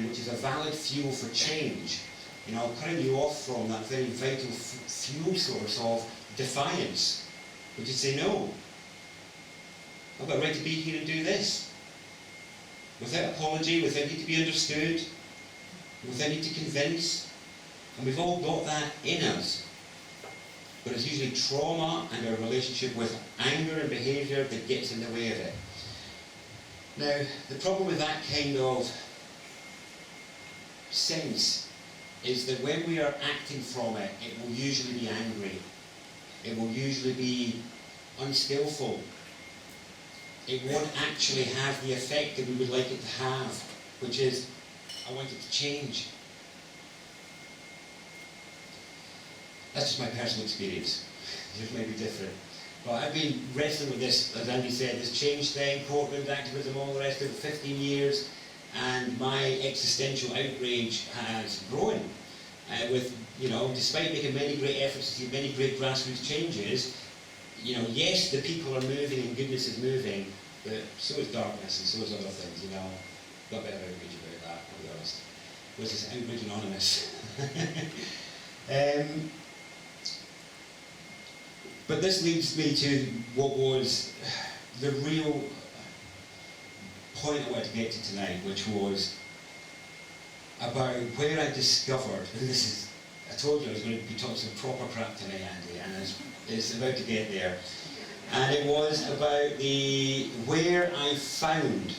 which is a valid fuel for change, you know, cutting you off from that very vital fuel source of defiance, which is say, no, I've got a right to be here and do this, without apology, without need to be understood, without need to convince. And we've all got that in us. but it's usually trauma and our relationship with anger and behaviour that gets in the way of it. Now, the problem with that kind of sense is that when we are acting from it, it will usually be angry. It will usually be unskillful. It won't actually have the effect that we would like it to have, which is, I want it to change. That's just my personal experience. Yours may be different. But I've been wrestling with this, as Andy said, this change thing, Portland activism, all the rest of it, 15 years, and my existential outrage has grown. With, despite making many great efforts to see many great grassroots changes, yes, the people are moving and goodness is moving, but so is darkness and so is other things, Got a bit of outrage about that, I'll be honest. Was this outrage anonymous? But this leads me to what was the real point I wanted to get to tonight, which was about where I discovered, and I told you I was going to be talking some proper crap tonight, Andy, and it's about to get there. And it was about where I found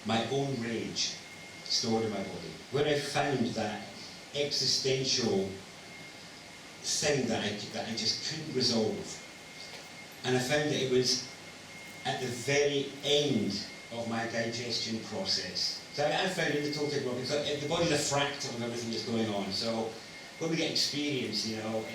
my own rage stored in my body, where I found that existential thing that I just couldn't resolve. And I found that it was at the very end of my digestion process. So I found in the total world, because the body's a fractal of everything that's going on. So when we get experience,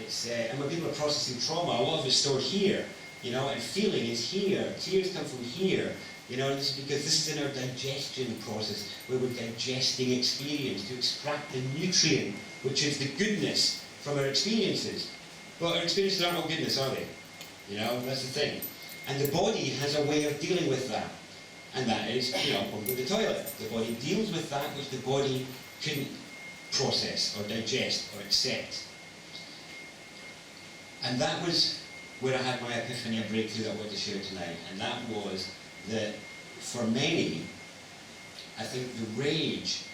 it's and when people are processing trauma, a lot of it's stored here, and feeling is here. Tears come from here, this is because this is in our digestion process, where we're digesting experience to extract the nutrient, which is the goodness from our experiences. But our experiences aren't all goodness, are they? That's the thing. And the body has a way of dealing with that. And that is, going to the toilet. The body deals with that which the body couldn't process or digest or accept. And that was where I had my epiphany, a breakthrough that I wanted to share tonight. And that was that for many, I think the rage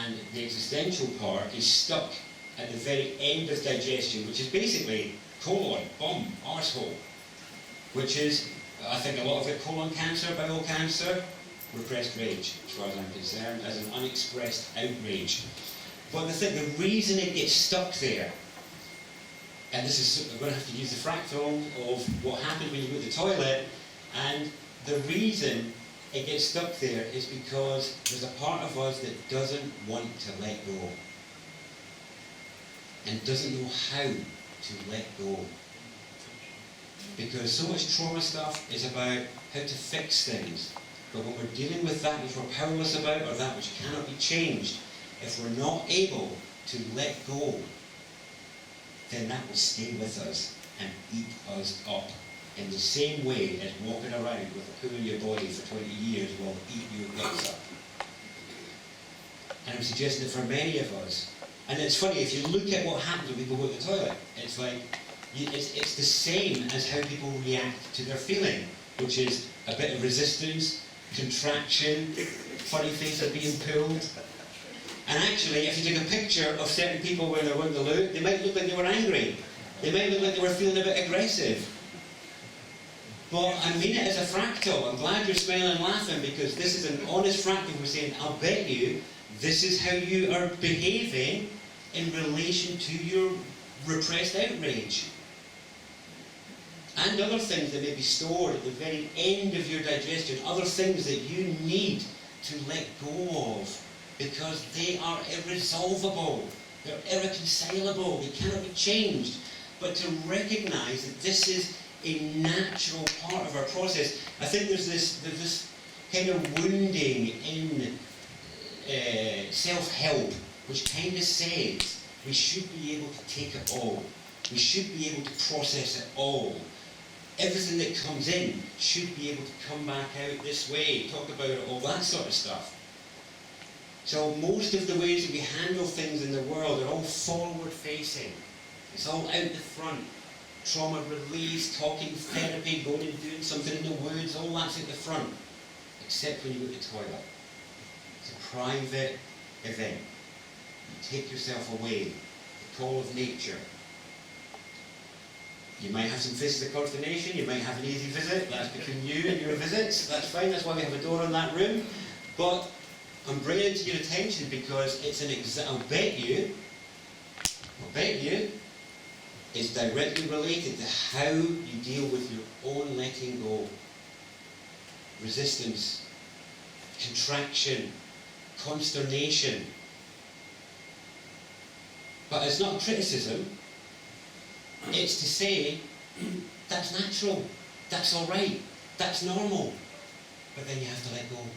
and the existential part is stuck at the very end of digestion, which is basically colon, bum, arsehole, which is, I think a lot of it, colon cancer, bowel cancer, repressed rage, as far as I'm concerned, as an unexpressed outrage. But the reason it gets stuck there, and this is, I'm going to have to use the fractal of what happens when you go to the toilet, and the reason it gets stuck there is because there's a part of us that doesn't want to let go. And doesn't know how to let go. Because so much trauma stuff is about how to fix things. But when we're dealing with that which we're powerless about, or that which cannot be changed, if we're not able to let go, then that will stay with us and eat us up. In the same way as walking around with a poo in your body for 20 years will eat your guts up. And I'm suggesting that for many of us, and it's funny, if you look at what happens when people go to the toilet, it's like, it's the same as how people react to their feeling, which is a bit of resistance, contraction, funny face of being pulled. And actually, if you take a picture of certain people when they're going to the loo, they might look like they were angry. They might look like they were feeling a bit aggressive. But I mean it as a fractal. I'm glad you're smiling and laughing, because this is an honest fractal. We're saying, I'll bet you this is how you are behaving in relation to your repressed outrage. And other things that may be stored at the very end of your digestion, other things that you need to let go of, because they are irresolvable, they're irreconcilable, they cannot be changed. But to recognise that this is a natural part of our process. I think there's this kind of wounding in self-help, which kind of says we should be able to take it all. We should be able to process it all. Everything that comes in should be able to come back out this way, talk about it, all that sort of stuff. So most of the ways that we handle things in the world are all forward-facing. It's all out the front. Trauma release, talking therapy, going and doing something in the woods, all that's at the front. Except when you go to the toilet. It's a private event. You take yourself away. The call of nature. You might have some faces of consternation, you might have an easy visit, that's between you and your visits, that's fine, that's why we have a door in that room. But I'm bringing it to your attention because it's an I'll bet you, it's directly related to how you deal with your own letting go. Resistance, contraction, consternation. But it's not a criticism, it's to say, that's natural, that's alright, that's normal. But then you have to let go. You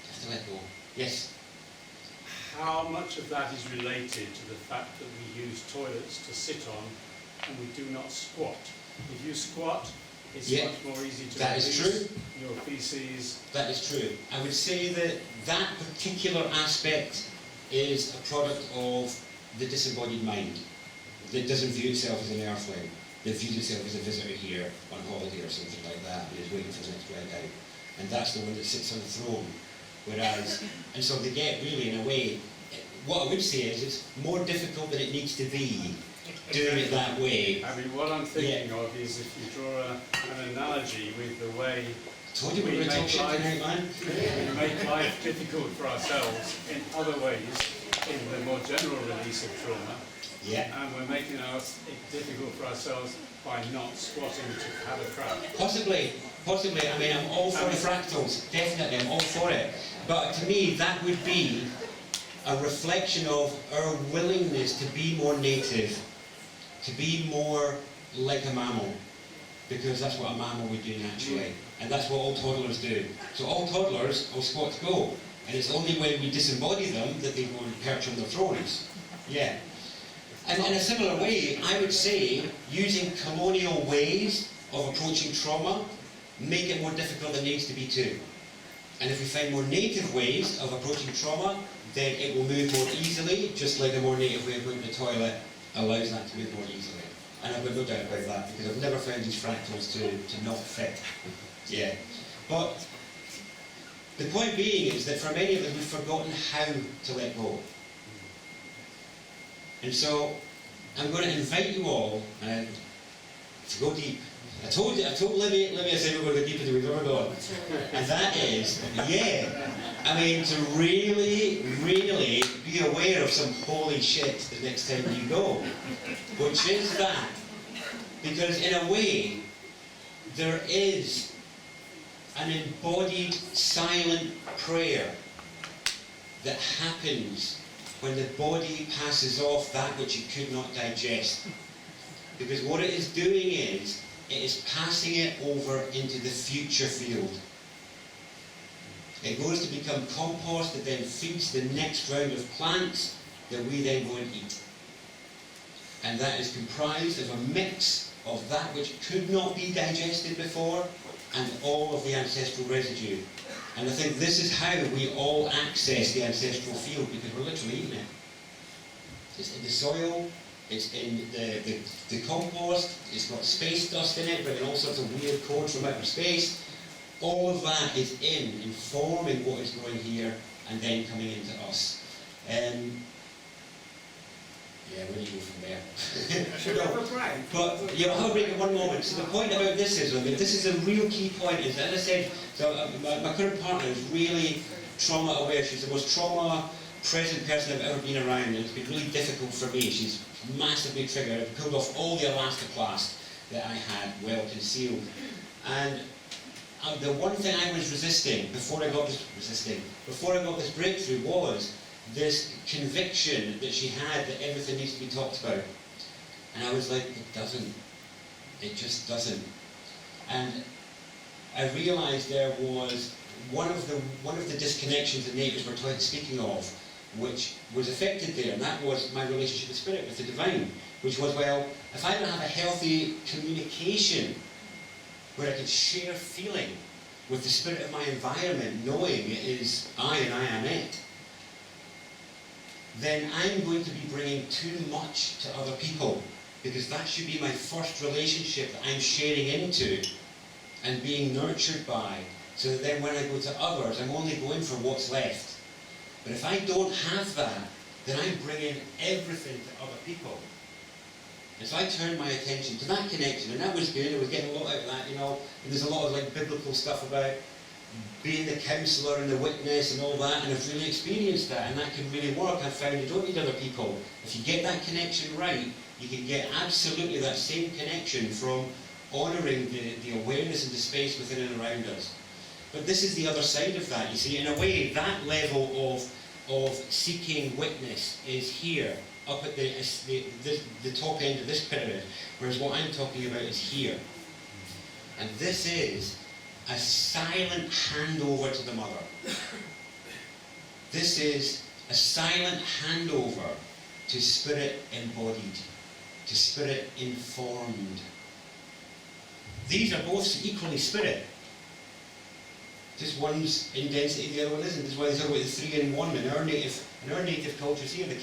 have to let go. Yes? How much of that is related to the fact that we use toilets to sit on and we do not squat? If you squat, it's much more easy to release your feces. That is true. I would say that that particular aspect is a product of the disembodied mind that doesn't view itself as an earthling, that views itself as a visitor here on holiday or something like that, and is waiting for the next leg out. And that's the one that sits on the throne. Whereas, and so they get really, in a way, what I would say is it's more difficult than it needs to be doing it that way. I mean, what I'm thinking of is if you draw an analogy with the way Told you we were talking tonight, man. we make life difficult for ourselves in other ways, in the more general release of trauma. Yeah. And we're making it difficult for ourselves by not squatting to have a crap. Possibly. I mean, I'm all for the fractals. Definitely, I'm all for it. But to me, that would be a reflection of our willingness to be more native, to be more like a mammal, because that's what a mammal would do naturally, and that's what all toddlers do. So all toddlers will squat to go, and it's only when we disembody them that they go and perch on their thrones. Yeah. And in a similar way, I would say using colonial ways of approaching trauma make it more difficult than it needs to be too. And if we find more native ways of approaching trauma, then it will move more easily, just like a more native way of going to the toilet allows that to move more easily. And I've got no doubt about that, because I've never found these fractals to not fit. Yeah. But the point being is that for many of us, we've forgotten how to let go. And so I'm going to invite you all to go deep. I told Libby I said we're going to go deeper than we've ever gone. And that is, I mean, to really, really be aware of some holy shit the next time you go. Which is that, because in a way, there is an embodied silent prayer that happens when the body passes off that which it could not digest. Because what it is doing is, it is passing it over into the future field. It goes to become compost that then feeds the next round of plants that we then go and eat. And that is comprised of a mix of that which could not be digested before and all of the ancestral residue. And I think this is how we all access the ancestral field, because we're literally eating it. It's in the soil, it's in the compost, it's got space dust in it, bringing all sorts of weird codes from outer space. All of that is informing what is growing here and then coming into us. Yeah, where do you go from there? Should we have a break? But yeah, I'll break it one moment. So the point about this is, I mean, this is a real key point. Is, as I said, so my current partner is really trauma aware. She's the most trauma present person I've ever been around, and it's been really difficult for me. She's massively triggered. I've pulled off all the elastoplast that I had well concealed, and the one thing I was resisting before I got this breakthrough was this conviction that she had that everything needs to be talked about. And I was like, it just doesn't. And I realised there was one of the disconnections the neighbours were speaking of, which was affected there, and that was my relationship with spirit, with the divine, which was, well, if I don't have a healthy communication where I can share feeling with the spirit of my environment, knowing it is I and I am it, then I'm going to be bringing too much to other people, because that should be my first relationship that I'm sharing into and being nurtured by, so that then when I go to others, I'm only going for what's left. But if I don't have that, then I'm bringing everything to other people. And so I turned my attention to that connection, and that was good. I was getting a lot out of that, you know. And there's a lot of like biblical stuff about being the counsellor and the witness and all that, and I've really experienced that, and that can really work. I've found you don't need other people. If you get that connection right, you can get absolutely that same connection from honouring the awareness and the space within and around us. But this is the other side of that, you see. In a way, that level of seeking witness is here, up at the top end of this pyramid, whereas what I'm talking about is here. And this is a silent handover to the mother. This is a silent handover to spirit embodied, to spirit informed. These are both equally spirit. Just one's in density, the other one isn't. This is why they talk about the 3 in 1 in our native cultures here. The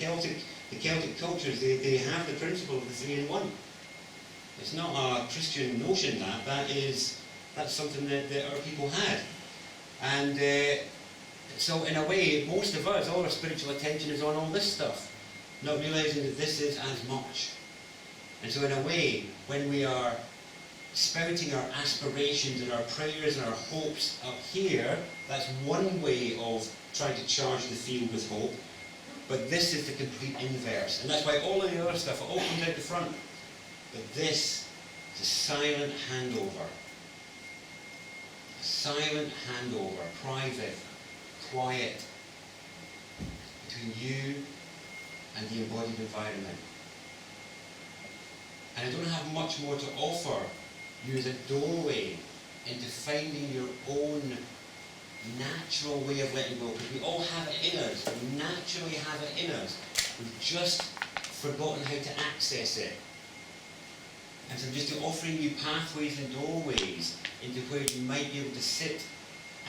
Celtic cultures, they have the principle of the 3 in 1. It's not a Christian notion that's something that our people had. And so in a way, most of us, all our spiritual attention is on all this stuff, not realising that this is as much. And so in a way, when we are spouting our aspirations and our prayers and our hopes up here, that's one way of trying to charge the field with hope. But this is the complete inverse. And that's why all of the other stuff all comes out the front. But this is a silent handover. A silent handover, private, quiet, between you and the embodied environment. And I don't have much more to offer you as a doorway into finding your own natural way of letting go, because we all have it in us. We naturally have it in us. We've just forgotten how to access it. And so I'm just offering you pathways and doorways into where you might be able to sit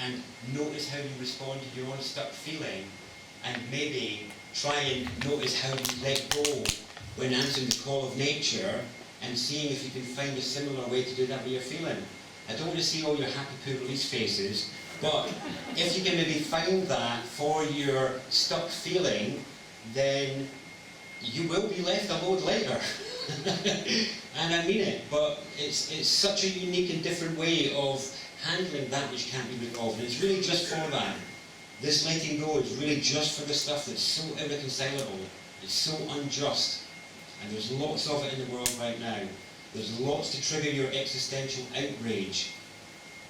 and notice how you respond to your own stuck feeling, and maybe try and notice how you let go when answering the call of nature, and seeing if you can find a similar way to do that with your feeling. I don't want to see all your happy poo release faces, but if you can maybe find that for your stuck feeling, then you will be left alone later. And I mean it, but it's such a unique and different way of handling that which can't be resolved. And it's really just for that. This letting go is really just for the stuff that's so irreconcilable, it's so unjust. And there's lots of it in the world right now. There's lots to trigger your existential outrage.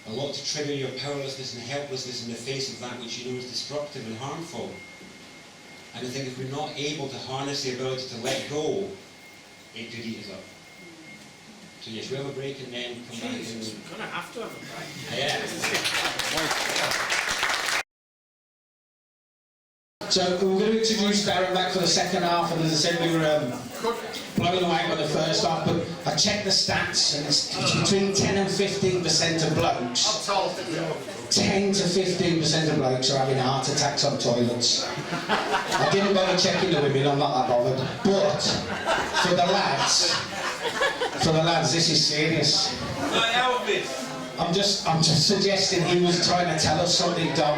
A lot to trigger your powerlessness and helplessness in the face of that which you know is destructive and harmful. And I think if we're not able to harness the ability to let go, it could eat us up. So yes, we have a break and then come back. Jesus, we're going to have a break. Yeah. So we're going to introduce Darren back for the second half, and as I said, we were blowing away with the first half, but I checked the stats, and it's between 10 and 15% of blokes. 10 to 15% of blokes are having heart attacks on toilets. I didn't bother checking the women, I'm not that bothered. But for the lads, this is serious. I'm just suggesting he was trying to tell us something, Dom,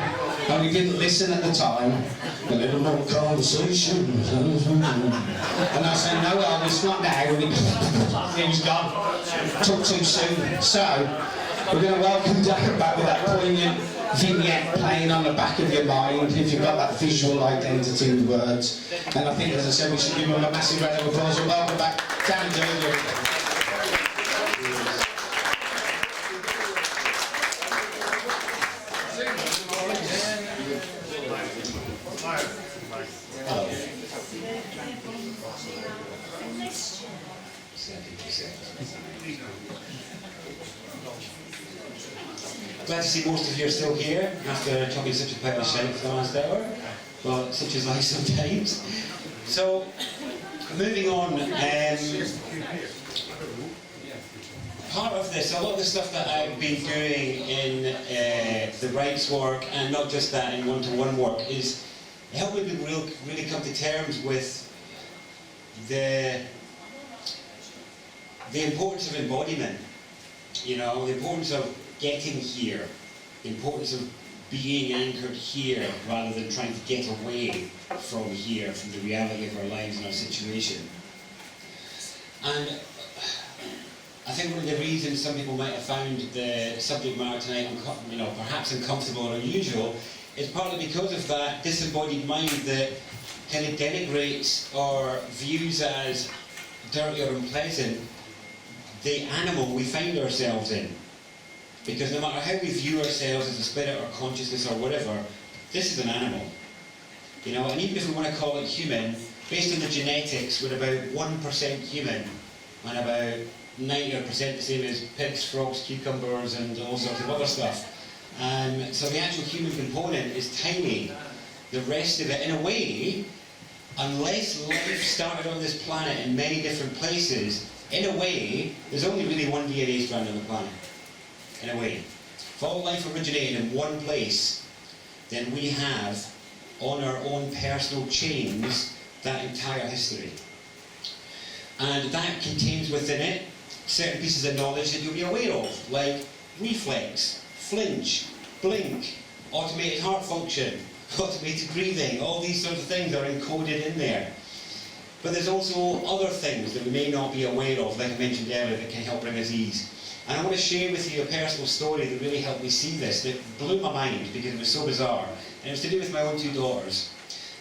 and we didn't listen at the time. A little more conversation. And I said, no, Al, it's not now. And he was gone. Took too soon. So, we're going to welcome Darren back with that poignant vignette playing on the back of your mind, if you've got that visual identity with words. And I think, as I said, we should give him a massive round of applause. Welcome back, Darren Jones. Glad to see most of you are still here after talking such a pile of shite for the last hour, but such is life sometimes. So, moving on, part of this, a lot of the stuff that I've been doing in the rights work, and not just that, in one-to-one work, is helping people really come to terms with the importance of embodiment. You know, the importance of getting here, the importance of being anchored here rather than trying to get away from here, from the reality of our lives and our situation. And I think one of the reasons some people might have found the subject matter tonight perhaps uncomfortable or unusual is partly because of that disembodied mind that kind of denigrates or views as dirty or unpleasant the animal we find ourselves in. Because no matter how we view ourselves as a spirit or consciousness or whatever, this is an animal. You know, and even if we want to call it human, based on the genetics, we're about 1% human and about 90% the same as pigs, frogs, cucumbers and all sorts of other stuff. So the actual human component is tiny. The rest of it, in a way, unless life started on this planet in many different places, in a way, there's only really one DNA strand on the planet. In a way. If all life originated in one place, then we have, on our own personal chains, that entire history. And that contains within it certain pieces of knowledge that you'll be aware of, like reflex, flinch, blink, automated heart function, automated breathing, all these sorts of things are encoded in there. But there's also other things that we may not be aware of, like I mentioned earlier, that can help bring us ease. And I want to share with you a personal story that really helped me see this, that blew my mind because it was so bizarre. And it was to do with my own 2 daughters.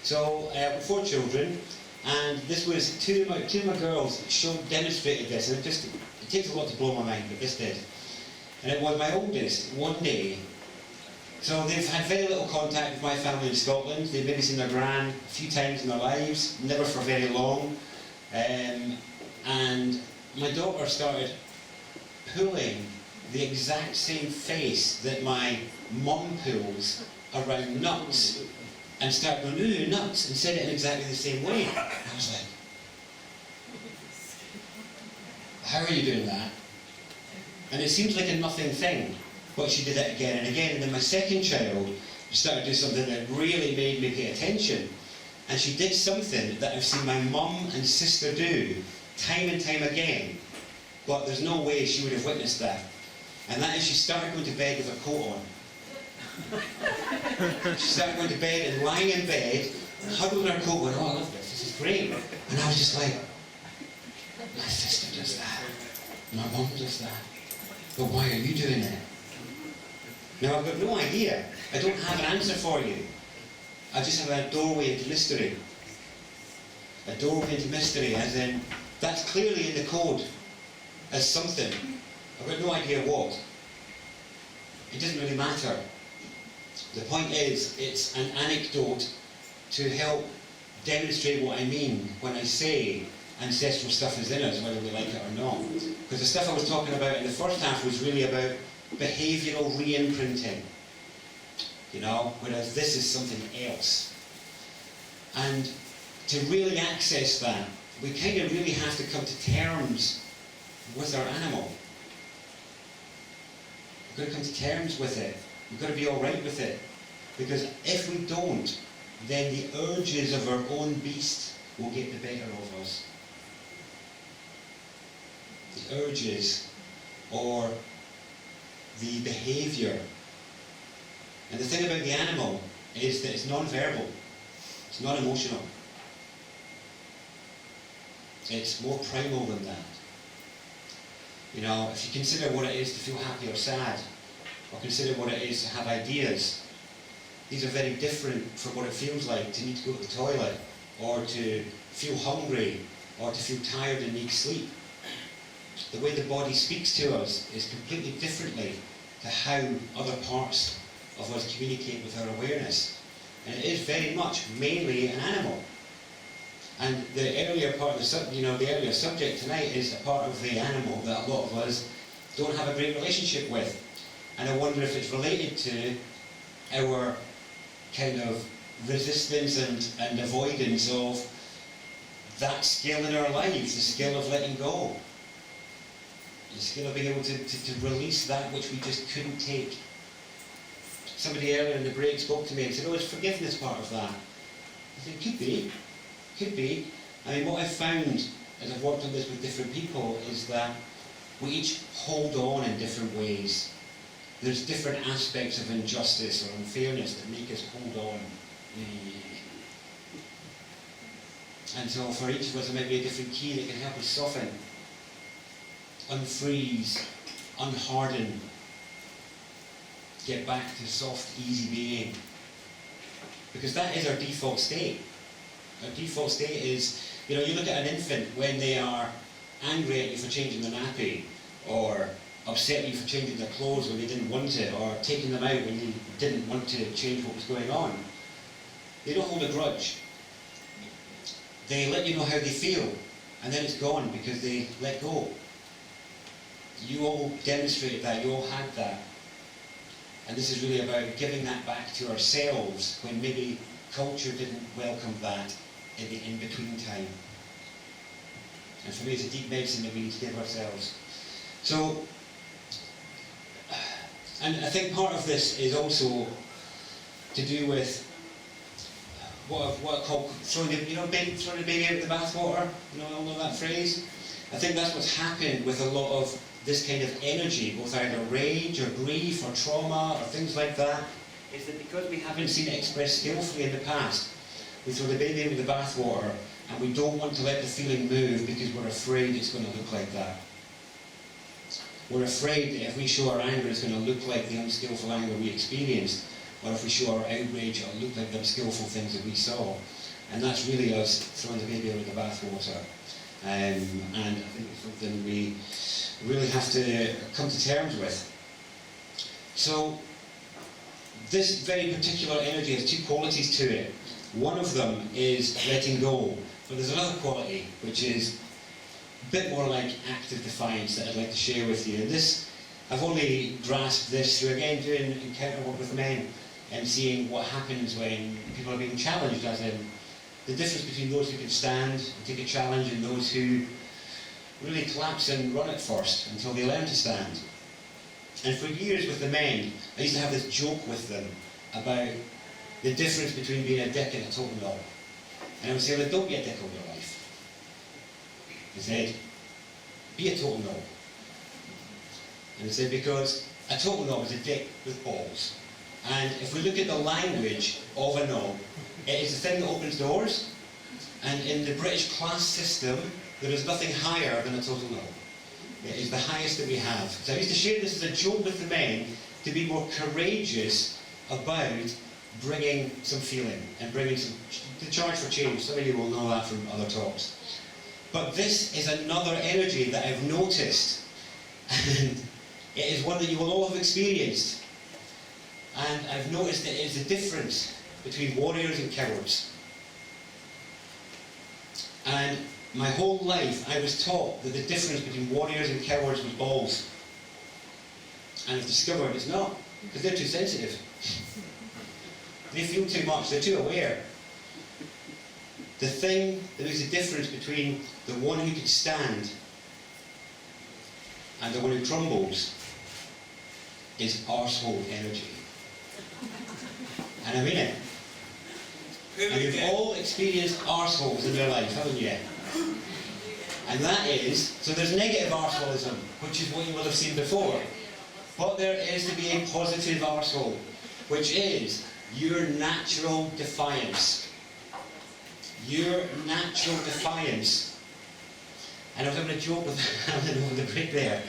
So, with 4 children, and this was two of my girls demonstrated this, and it takes a lot to blow my mind, but this did. And it was my oldest, one day. So they've had very little contact with my family in Scotland. They've maybe seen their gran a few times in their lives, never for very long. And my daughter started pulling the exact same face that my mum pulls around nuts, and started going, ooh, nuts, and said it in exactly the same way. And I was like, how are you doing that? And it seems like a nothing thing, but she did it again and again. And then my second child started doing something that really made me pay attention. And she did something that I've seen my mum and sister do time and time again, but there's no way she would have witnessed that. And that is, she started going to bed with her coat on. She started going to bed and lying in bed, huddled in her coat, going, oh, I love this is great. And I was just like, my sister does that, my mum does that, but why are you doing it? Now, I've got no idea. I don't have an answer for you. I just have a doorway into mystery. A doorway into mystery, as in, that's clearly in the code as something. I've got no idea what. It doesn't really matter. The point is, it's an anecdote to help demonstrate what I mean when I say ancestral stuff is in us, whether we like it or not. Because the stuff I was talking about in the first half was really about behavioural re-imprinting. You know, whereas this is something else. And to really access that, we kind of really have to come to terms with our animal. We've got to come to terms with it. We've got to be alright with it. Because if we don't, then the urges of our own beast will get the better of us. The urges, or the behaviour. And the thing about the animal is that it's non-verbal. It's not emotional. It's more primal than that. You know, if you consider what it is to feel happy or sad, or consider what it is to have ideas, these are very different from what it feels like to need to go to the toilet, or to feel hungry, or to feel tired and need sleep. The way the body speaks to us is completely differently to how other parts of us communicate with our awareness. And it is very much mainly an animal. And the earlier part of the earlier subject tonight is a part of the animal that a lot of us don't have a great relationship with. And I wonder if it's related to our kind of resistance and avoidance of that skill in our lives, the skill of letting go. The skill of being able to release that which we just couldn't take. Somebody earlier in the break spoke to me and said, oh, is forgiveness part of that? I said, could be. Could be. I mean, what I've found as I've worked on this with different people is that we each hold on in different ways. There's different aspects of injustice or unfairness that make us hold on. And so for each of us there might be a different key that can help us soften unfreeze, unharden, get back to soft, easy being. Because that is our default state. Our default state is, you know, you look at an infant when they are angry at you for changing their nappy, or upset you for changing their clothes when they didn't want it, or taking them out when you didn't want to change what was going on. They don't hold a grudge. They let you know how they feel, and then it's gone because they let go. You all demonstrated that, you all had that. And this is really about giving that back to ourselves when maybe culture didn't welcome that in the in-between time. And for me, it's a deep medicine that we need to give ourselves. So, and I think part of this is also to do with what I call throwing the baby out with the bathwater. You know, all know that phrase. I think that's what's happened with a lot of this kind of energy, both either rage or grief or trauma or things like that, is that because we haven't seen it expressed skillfully in the past, we throw the baby in with the bathwater and we don't want to let the feeling move because we're afraid it's going to look like that. We're afraid that if we show our anger, it's going to look like the unskillful anger we experienced, or if we show our outrage, it'll look like the unskillful things that we saw. And that's really us throwing the baby out with the bathwater. And I think it's something we really have to come to terms with. So, this very particular energy has two qualities to it. One of them is letting go, but there's another quality which is a bit more like active defiance that I'd like to share with you. And this, I've only grasped this through, again, doing encounter work with men and seeing what happens when people are being challenged, as in the difference between those who can stand and take a challenge and those who really collapse and run it first until they learn to stand. And for years with the men, I used to have this joke with them about the difference between being a dick and a total knob. And I would say, well, don't be a dick all your life. I said, be a total knob. And I said, because a total knob is a dick with balls. And if we look at the language of a knob, it is the thing that opens doors. And in the British class system, there is nothing higher than a total knob. It is the highest that we have. So I used to share this as a joke with the men to be more courageous about bringing some feeling and bringing some the charge for change. Some of you will know that from other talks. But this is another energy that I've noticed, and it is one that you will all have experienced. And I've noticed that it is the difference between warriors and cowards. And my whole life I was taught that the difference between warriors and cowards was balls. And I've discovered it's not, because they're too sensitive. They feel too much, they're too aware. The thing that makes the difference between the one who can stand and the one who crumbles is arsehole energy. And I mean it. And you've all experienced arseholes in your life, haven't you? And that is, so there's negative arseholism, which is what you will have seen before. But there is to be a positive arsehole, which is your natural defiance. Your natural defiance. And I was having a joke with Alan over the break there,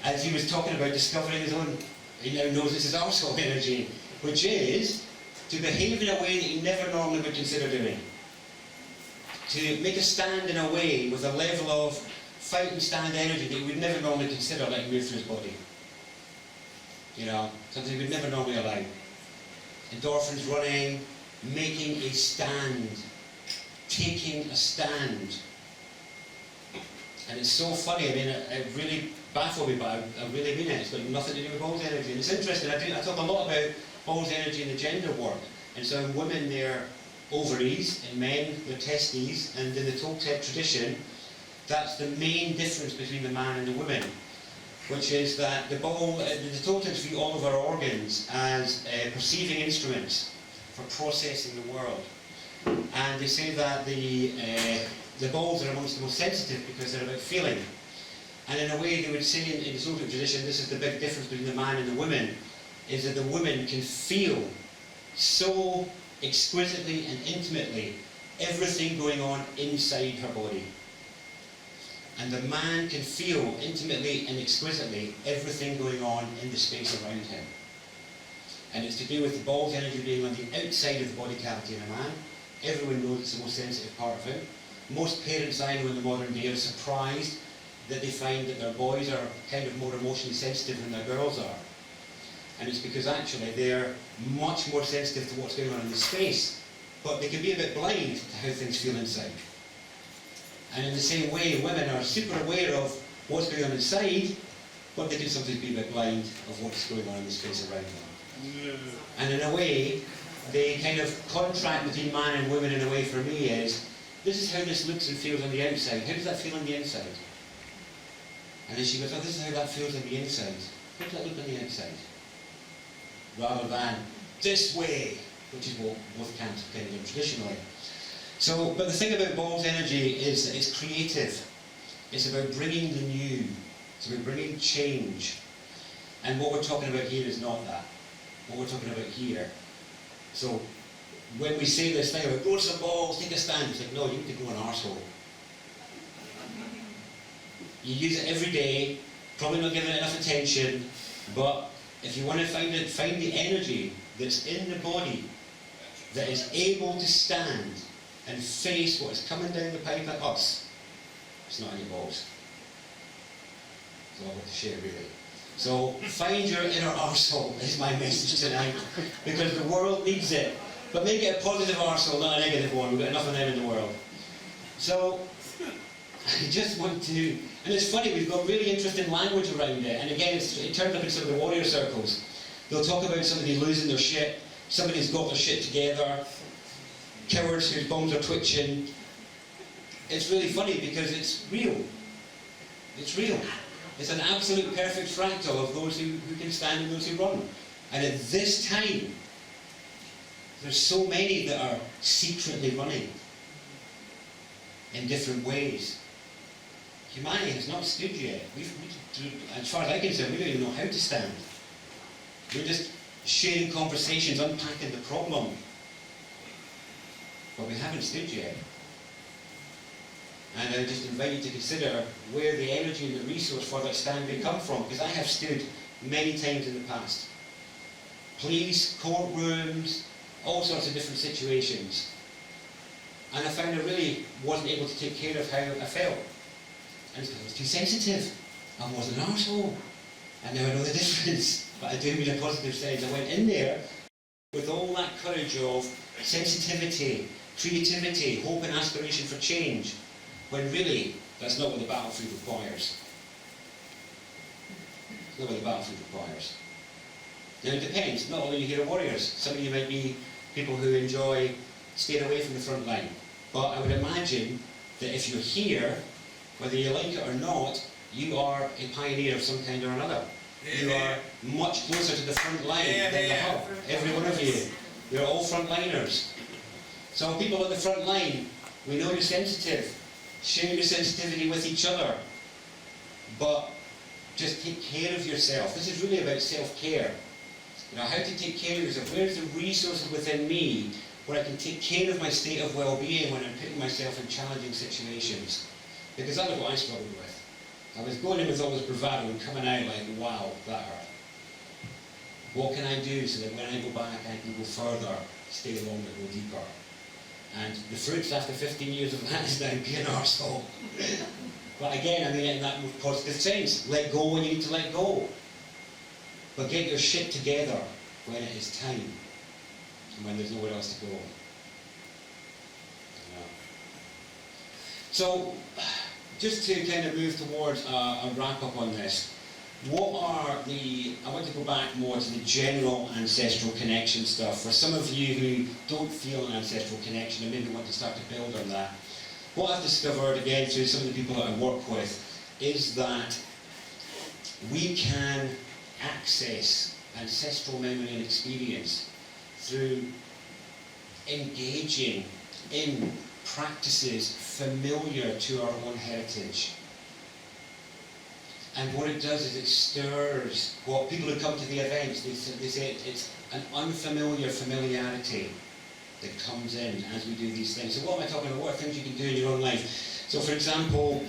as he was talking about discovering his own, he now knows this is arsehole energy, which is to behave in a way that you never normally would consider doing. To make a stand in a way with a level of fight and stand energy that you would never normally consider letting move through his body. You know, something you would never normally allow. Endorphins running, making a stand, taking a stand. And it's so funny, I mean, it really baffled me, but I really mean it. It's got nothing to do with Ball's energy. And it's interesting, I talk a lot about Ball's energy in the gender work. And so in women, they're ovaries, in men, they're testes, and in the Toltec tradition, that's the main difference between the man and the woman, which is that the Toltecs view all of our organs as perceiving instruments for processing the world. And they say that the balls are amongst the most sensitive because they're about feeling. And in a way, they would say in the Toltec tradition, this is the big difference between the man and the woman, is that the woman can feel so exquisitely and intimately everything going on inside her body. And the man can feel intimately and exquisitely everything going on in the space around him. And it's to do with the balls energy being on the outside of the body cavity in a man. Everyone knows it's the most sensitive part of him. Most parents I know in the modern day are surprised that they find that their boys are kind of more emotionally sensitive than their girls are. And it's because actually they're much more sensitive to what's going on in the space, but they can be a bit blind to how things feel inside. And in the same way, women are super aware of what's going on inside, but they can sometimes be a bit blind of what's going on in the space around them. And in a way, the kind of contract between man and woman in a way for me is, this is how this looks and feels on the outside. How does that feel on the inside? And then she goes, oh, this is how that feels on the inside. How does that look on the outside? Rather than this way, which is what both camps have kind of done traditionally. So, but the thing about balls energy is that it's creative. It's about bringing the new. It's about bringing change. And what we're talking about here is not that. What we're talking about here. So, when we say this thing about grow some balls, take a stand, it's like, no, you need to grow an arsehole. You use it every day, probably not giving it enough attention, but if you want to find the energy that's in the body that is able to stand and face what is coming down the pipe at us, it's not any balls. So I've got to share really. So find your inner arsehole is my message tonight, because the world needs it. But make it a positive arsehole, not a negative one. We've got enough of them in the world. So I just want to, and it's funny, we've got really interesting language around it, and again, it turns up in some of the warrior circles. They'll talk about somebody losing their shit, somebody's got their shit together, cowards whose bones are twitching. It's really funny because it's real. It's real. It's an absolute perfect fractal of those who can stand and those who run. And at this time, there's so many that are secretly running in different ways. Humanity has not stood yet. As far as I can say, we don't even know how to stand. We're just sharing conversations, unpacking the problem. But we haven't stood yet. And I just invite you to consider where the energy and the resource for that stand may come from, because I have stood many times in the past. Police, courtrooms, all sorts of different situations. And I found I really wasn't able to take care of how I felt. And I was too sensitive. I was an arsehole. And now I know the difference. But I do mean a positive sense. I went in there with all that courage of sensitivity, creativity, hope and aspiration for change, when really that's not what the battlefield requires. It's not what the battlefield requires. Now it depends. Not all of you here are warriors. Some of you might be people who enjoy staying away from the front line. But I would imagine that if you're here, whether you like it or not, you are a pioneer of some kind or another. You are much closer to the front line than the hub. Every one of you. You're all frontliners. So people at the front line, we know you're sensitive. Share your sensitivity with each other. But just take care of yourself. This is really about self-care. You know, how to take care of yourself. Where's the resources within me where I can take care of my state of well-being when I'm putting myself in challenging situations? Because that was what I struggled with. I was going in with all this bravado and coming out like, wow, that hurt. What can I do so that when I go back I can go further, stay longer, go deeper? And the fruits after 15 years of that is now being an arsehole. But again, I mean it in that most positive sense. Let go when you need to let go. But get your shit together when it is time. And when there's nowhere else to go. Yeah. So, just to kind of move towards a wrap-up on this, I want to go back more to the general ancestral connection stuff. For some of you who don't feel an ancestral connection and maybe want to start to build on that, what I've discovered, again, through some of the people that I work with, is that we can access ancestral memory and experience through engaging in practices familiar to our own heritage. And what it does is it stirs what people who come to the events, they say it's an unfamiliar familiarity that comes in as we do these things. So what am I talking about? What are things you can do in your own life? So for example,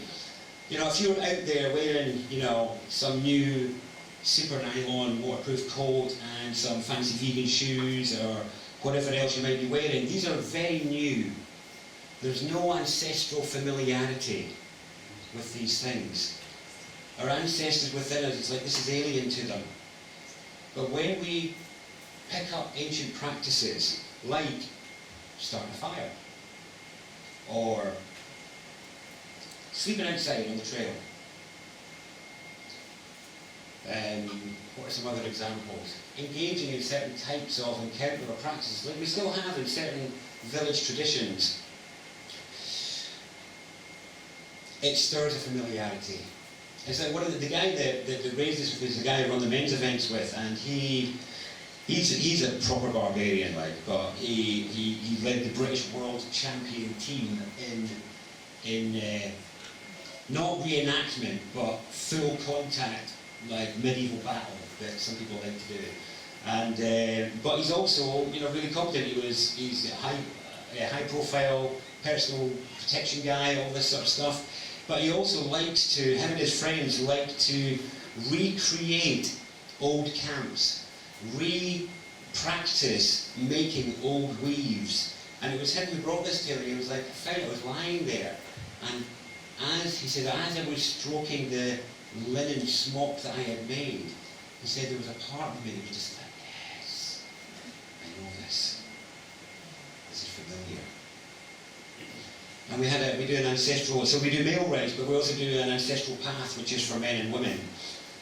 You know, if you're out there wearing, you know, some new super nylon waterproof coat and some fancy vegan shoes or whatever else you might be wearing, these are very new. There's no ancestral familiarity with these things. Our ancestors within us, it's like this is alien to them. But when we pick up ancient practices, like starting a fire, or sleeping outside on the trail, what are some other examples? Engaging in certain types of encounter or practices, like we still have in certain village traditions. It stirs a familiarity. It's like one of the guy that raised this is the guy I run the men's events with, and he's a proper barbarian, like, but he led the British World Champion team in not reenactment, but full contact, like medieval battle that some people like to do. And but he's also, you know, really competent. He's a high profile personal protection guy, all this sort of stuff. But he also likes to, him and his friends like to recreate old camps, re-practice making old weaves. And it was him who brought this to me. He was like, I found I was lying there, and as he said, as I was stroking the linen smock that I had made, he said there was a part of me that was just like, yes, I know this. This is familiar. And we do an ancestral, so we do male rites, but we also do an ancestral path, which is for men and women.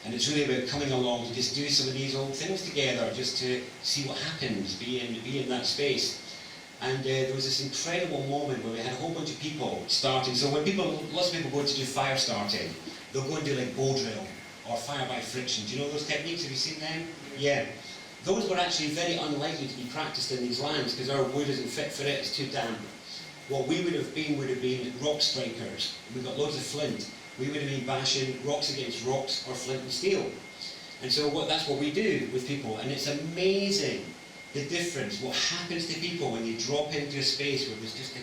And it's really about coming along to just do some of these old things together, just to see what happens, be in that space. And there was this incredible moment where we had a whole bunch of people starting. So when lots of people go to do fire starting, they'll go and do like bow drill or fire by friction. Do you know those techniques? Have you seen them? Yeah. Those were actually very unlikely to be practiced in these lands because our wood isn't fit for it, it's too damp. What we would have been rock strikers. We've got loads of flint. We would have been bashing rocks against rocks or flint and steel. And so that's what we do with people. And it's amazing the difference, what happens to people when you drop into a space where there's just a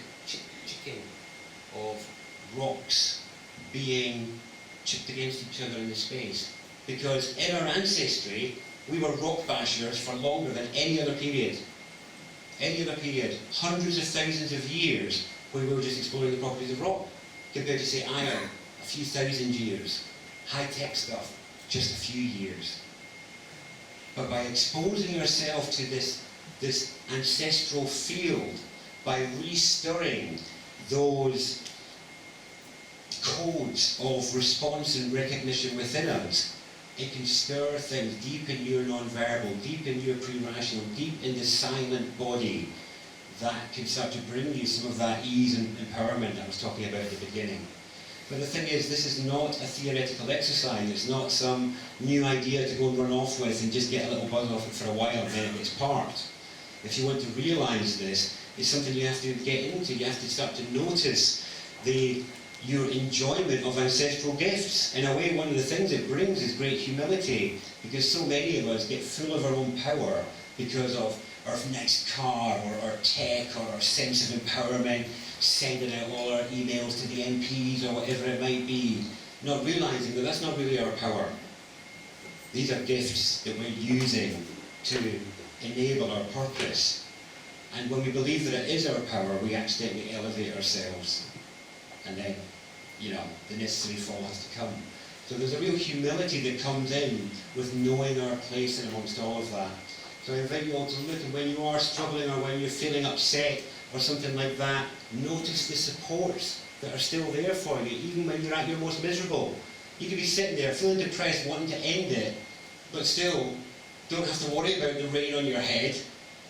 chipping of rocks being chipped against each other in the space. Because in our ancestry, we were rock bashers for longer than any other period. Any other period, hundreds of thousands of years, where we were just exploring the properties of rock, compared to, say, iron, a few thousand years. High-tech stuff, just a few years. But by exposing yourself to this ancestral field, by restirring those codes of response and recognition within us, it can stir things deep in your non-verbal, deep in your pre-rational, deep in the silent body that can start to bring you some of that ease and empowerment I was talking about at the beginning. But the thing is, this is not a theoretical exercise. It's not some new idea to go and run off with and just get a little buzz off it for a while and then it gets parked. If you want to realise this, it's something you have to get into. You have to start to notice your enjoyment of ancestral gifts. In a way, one of the things it brings is great humility, because so many of us get full of our own power because of our next car or our tech or our sense of empowerment, sending out all our emails to the MPs or whatever it might be, not realising that that's not really our power. These are gifts that we're using to enable our purpose. And when we believe that it is our power, we accidentally elevate ourselves. And then, you know, the necessary fall has to come. So there's a real humility that comes in with knowing our place in amongst all of that. So I invite you all to look, and when you are struggling or when you're feeling upset or something like that, notice the supports that are still there for you, even when you're at your most miserable. You could be sitting there feeling depressed, wanting to end it, but still don't have to worry about the rain on your head,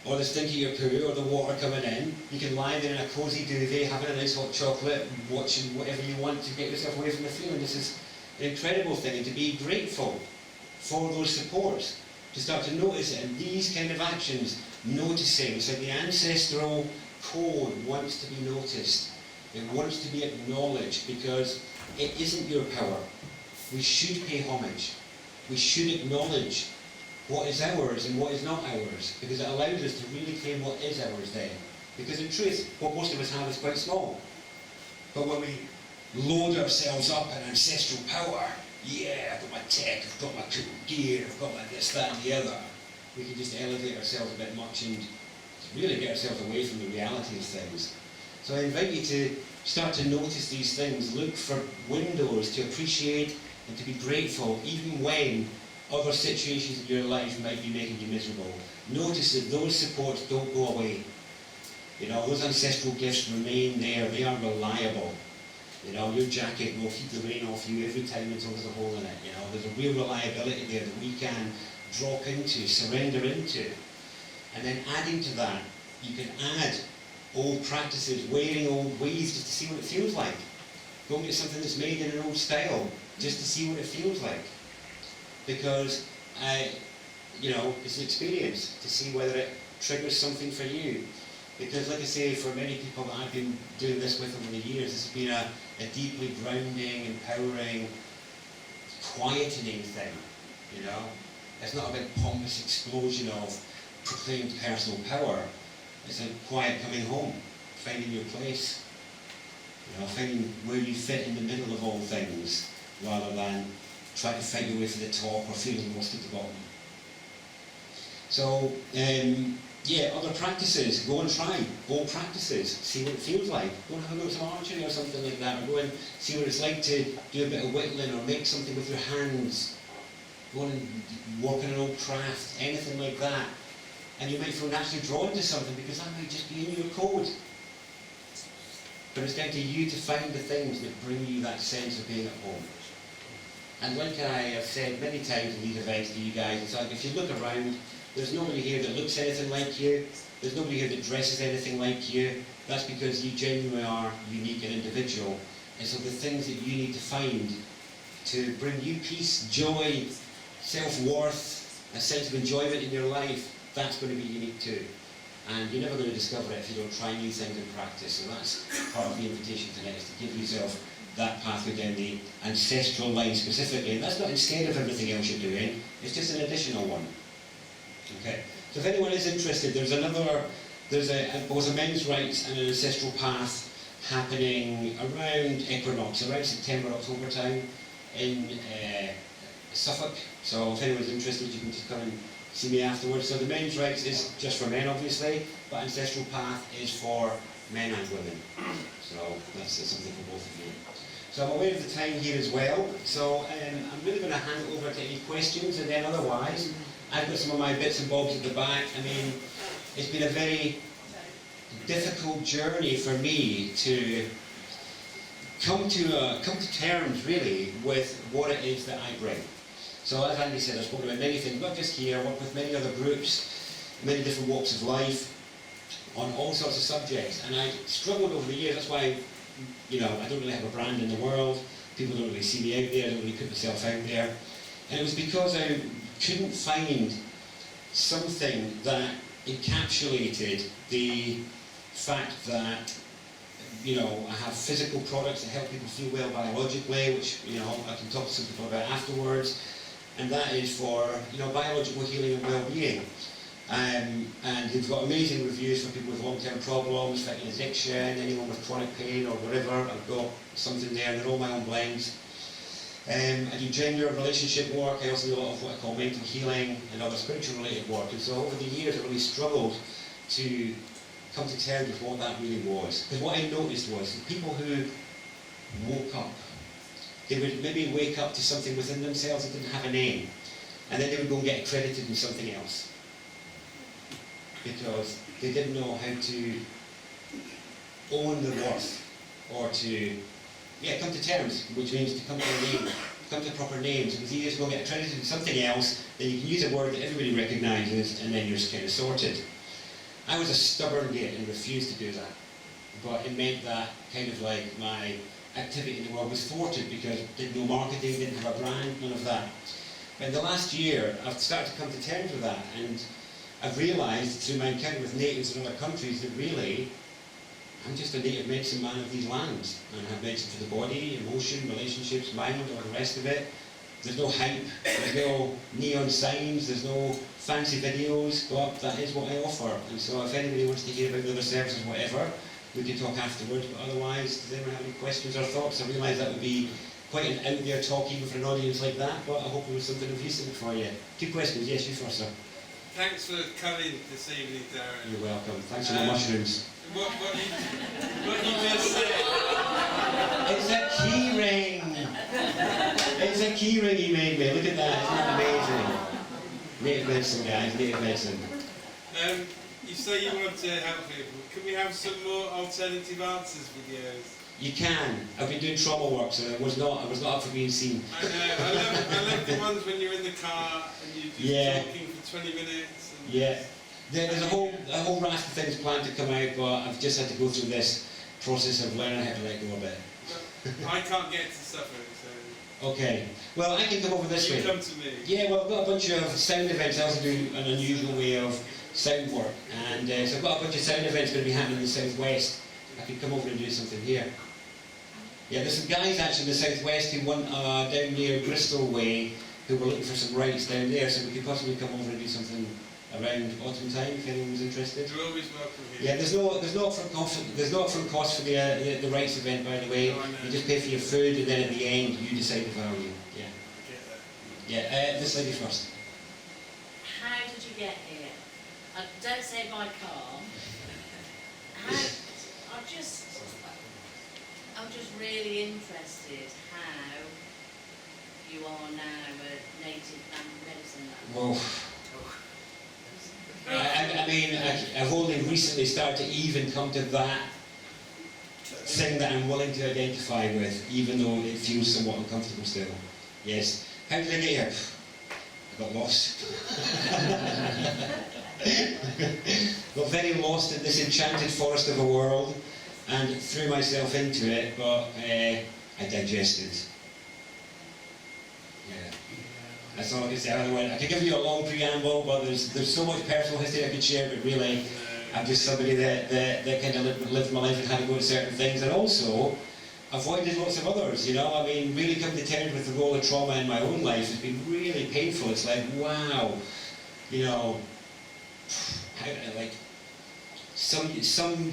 or the stink of your poo, or the water coming in. You can lie there in a cosy duvet, having a nice hot chocolate, watching whatever you want to get yourself away from the feeling. This is an incredible thing, and to be grateful for those supports, to start to notice it, and these kind of actions, noticing. So the ancestral code wants to be noticed. It wants to be acknowledged, because it isn't your power. We should pay homage. We should acknowledge what is ours and what is not ours, because it allows us to really claim what is ours then. Because in truth, what most of us have is quite small. But when we load ourselves up in ancestral power. Yeah, I've got my tech, I've got my cool gear, I've got my this, that and the other. We can just elevate ourselves a bit much and really get ourselves away from the reality of things. So I invite you to start to notice these things, look for windows to appreciate and to be grateful even when other situations in your life might be making you miserable. Notice that those supports don't go away. You know, those ancestral gifts remain there, they are reliable. You know, your jacket will keep the rain off you every time until there's a hole in it. You know, there's a real reliability there that we can drop into, surrender into. And then adding to that, you can add old practices, wearing old ways just to see what it feels like. Go and get something that's made in an old style, just to see what it feels like. Because, you know, it's an experience to see whether it triggers something for you. Because, like I say, for many people that I've been doing this with over the years, this has been a deeply grounding, empowering, quietening thing, you know. It's not a big pompous explosion of proclaimed personal power. It's a quiet coming home, finding your place, you know, finding where you fit in the middle of all things, rather than trying to fight your way to the top or feeling lost at the bottom. So, yeah, other practices, go and try old practices, see what it feels like. Go and have a go at some archery or something like that, or go and see what it's like to do a bit of whittling or make something with your hands. Go and work on an old craft, anything like that. And you might feel naturally drawn to something because that might just be in your code. But it's down to you to find the things that bring you that sense of being at home. And like I have said many times in these events to you guys, it's like if you look around, there's nobody here that looks anything like you. There's nobody here that dresses anything like you. That's because you genuinely are unique and individual. And so the things that you need to find to bring you peace, joy, self-worth, a sense of enjoyment in your life, that's going to be unique too. And you're never going to discover it if you don't try new things in practice. So that's part of the invitation tonight, is to give yourself that pathway down the ancestral line specifically. And that's not instead of everything else you're doing, it's just an additional one. Okay. So if anyone is interested, there's both a men's rights and an ancestral path happening around equinox, around September, October time in Suffolk. So if anyone's interested, you can just come and see me afterwards. So the men's rights is just for men, obviously, but ancestral path is for men and women. So that's something for both of you. So I'm aware of the time here as well. So I'm really going to hand it over to any questions, and then otherwise, I've got some of my bits and bobs at the back. I mean, it's been a very difficult journey for me to come to terms really with what it is that I bring. So as Andy said, I've spoken about many things, not just here, I work with many other groups, many different walks of life, on all sorts of subjects. And I struggled over the years, that's why, you know, I don't really have a brand in the world, people don't really see me out there, I don't really put myself out there. And it was because I couldn't find something that encapsulated the fact that, you know, I have physical products that help people feel well biologically, which, you know, I can talk to some people about afterwards. And that is for, you know, biological healing and well-being. And they've got amazing reviews for people with long-term problems, fighting addiction, anyone with chronic pain or whatever. I've got something there, and they're all my own blends. I do gender relationship work. I also do a lot of what I call mental healing and other spiritual-related work. And so over the years, I really struggled to come to terms with what that really was. Because what I noticed was the people who woke up, they would maybe wake up to something within themselves that didn't have a name, and then they would go and get accredited in something else because they didn't know how to own their worth or to come to terms, which means to come to a name, come to proper names. It was easier to go and get accredited in something else, then you can use a word that everybody recognises, and then you're just kind of sorted. I was a stubborn git and refused to do that, but it meant that kind of like my activity in the world was thwarted because didn't know marketing, didn't have a brand, none of that. But in the last year, I've started to come to terms with that, and I've realised through my encounter with natives in other countries that really, I'm just a native medicine man of these lands, and I have medicine for the body, emotion, relationships, mind, all the rest of it. There's no hype, there's no neon signs, there's no fancy videos, but that is what I offer. And so if anybody wants to hear about the other services, whatever, we can talk afterwards, but otherwise, does anyone have any questions or thoughts? I realise that would be quite an out there talk even for an audience like that, but I hope it was something of use in it for you. 2 questions, yes, you first, sir. Thanks for coming this evening, Darren. You're welcome. Thanks for the mushrooms. What you just said. It's a key ring! It's a key ring he made me. Look at that, isn't that amazing? Native medicine, guys, native medicine. You say you want to help people. Can we have some more alternative answers videos? You can. I've been doing trauma work, so I was not up for being seen. I know. I love the ones when you're in the car and you're just talking for 20 minutes. And yeah. There's a whole raft of things planned to come out, but I've just had to go through this process of learning how to let go a bit. I can't get to Suffolk, so... Okay. Well, I can come over this way. You come to me. Yeah, well, I've got a bunch of sound events. I also do an unusual way of sound work. And so I've got a bunch of sound events going to be happening in the southwest. I could come over and do something here. Yeah, there's some guys actually in the southwest who want down near Bristol way who were looking for some rights down there, so we could possibly come over and do something around autumn time if anyone was interested. You're always welcome here. Yeah, there's no upfront cost for the rights event, by the way. You just pay for your food, and then at the end you decide the value. Yeah. Yeah. This lady first. How did you get here? Don't say by car. I'm just really interested how you are now a native medicine man. Well, I mean, I've only recently started to even come to that thing that I'm willing to identify with, even though it feels somewhat uncomfortable still. Yes. How did I get here? I got lost. Got very lost in this enchanted forest of a world and threw myself into it, but I digested. Yeah. That's all I can say. I could give you a long preamble, but there's so much personal history I could share, but really, I'm just somebody that kind of lived my life and had to go to certain things, and also avoided lots of others, you know. I mean, really come to terms with the role of trauma in my own life has been really painful. It's like, wow, you know, like some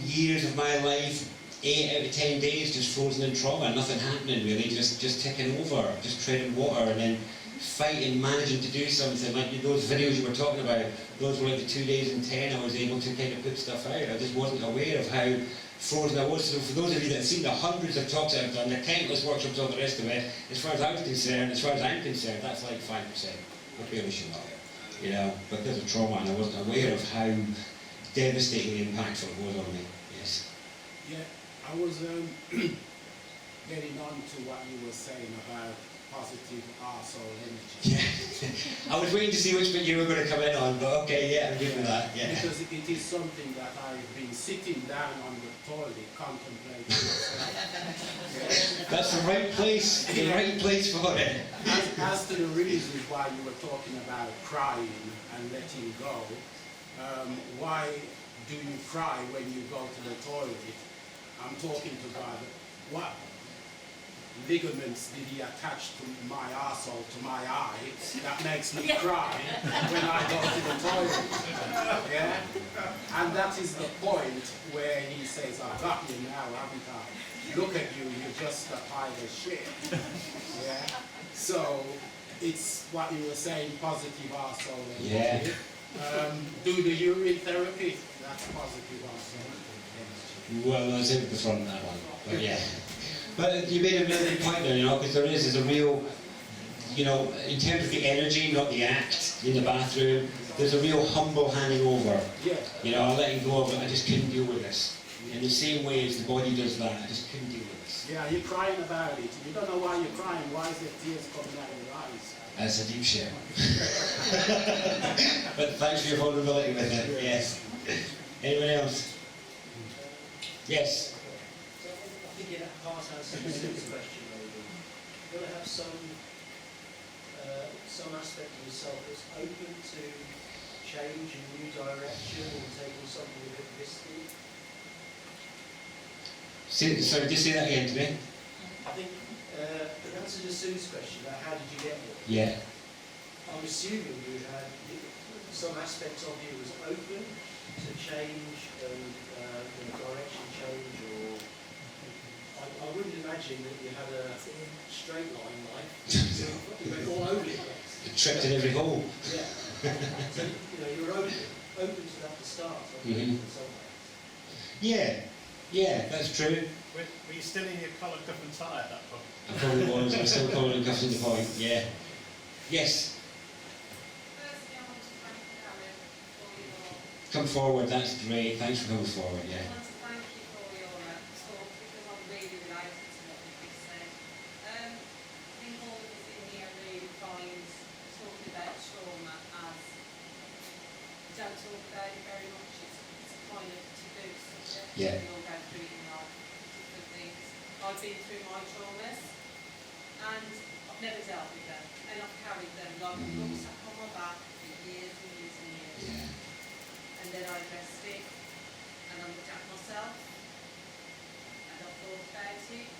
years of my life, 8 out of 10 days just frozen in trauma, nothing happening really, just ticking over, just treading water, and then fighting, managing to do something. Like those videos you were talking about, those were like the 2 days in 10 I was able to kind of put stuff out. I just wasn't aware of how frozen I was. So for those of you that have seen the hundreds of talks I've done, the countless workshops, all the rest of it, as far as I was concerned, as far as I'm concerned, that's like 5%. I barely should know it, you know, because of trauma, and I wasn't aware of how devastatingly impactful it was on me. Yes. Yeah, I was getting on to what you were saying about positive arsehole energy. Yeah. I was waiting to see which bit you were going to come in on, but okay, yeah, I'm good with that. Yeah. Because it is something that I've been sitting down on the toilet contemplating. That's the right place, for it. As to the reasons why you were talking about crying and letting go, why do you cry when you go to the toilet? I'm talking to God. What ligaments did he attach to my arsehole, to my eye, that makes me cry when I go to the toilet? Yeah? And that is the point where he says, I've got you now, haven't I? Look at you, you're just a pile of shit. Yeah? So, it's what you were saying, positive arsehole energy. Yeah. Do the urine therapy, that's positive arsehole energy. Well, that's it at the front, that one. But yeah. But you made a really good point there, you know, because there's a real, you know, in terms of the energy, not the act, in the bathroom, there's a real humble handing over. Yeah. You know, letting go of it, I just couldn't deal with this. In the same way as the body does that, I just couldn't deal with this. Yeah, you're crying about it. You don't know why you're crying. Why is there tears coming out of your eyes? That's a deep share. But thanks for your vulnerability with it, yes. Anyone else? Yes? I think that part answers Sue's question, maybe. You've got to have some aspect of yourself that's open to change and new direction and taking something a bit risky. Sorry, just say that again to me. I think in answer to Sue's question about how did you get here, Yeah. I'm assuming you had some aspects of you was open to change and direction change, or I wouldn't imagine that you had a straight line life. You went all over the place. Tripped in every hole. Yeah. So you were open to that to start. In some ways. Yeah, that's true. Were you still in your collar, cuff and tie at that point? I probably was. I'm still calling and cuffing the point. Yeah. Yes. Firstly, I want to thank Karen for your... Come forward. That's great. Thanks for coming forward. I Yeah. want to thank you for your talk, because I'm really related to what you said. I think all of us in here really find talking about trauma as... We don't talk about it very much. It's a kind of taboo subject. Yeah. We all go through it in life, different things. I've been through my traumas, and I've never dealt with them, and I've carried them like a rucksack on my back for years and years and years. Yeah. And then I addressed it, and I looked at myself, and I thought about it.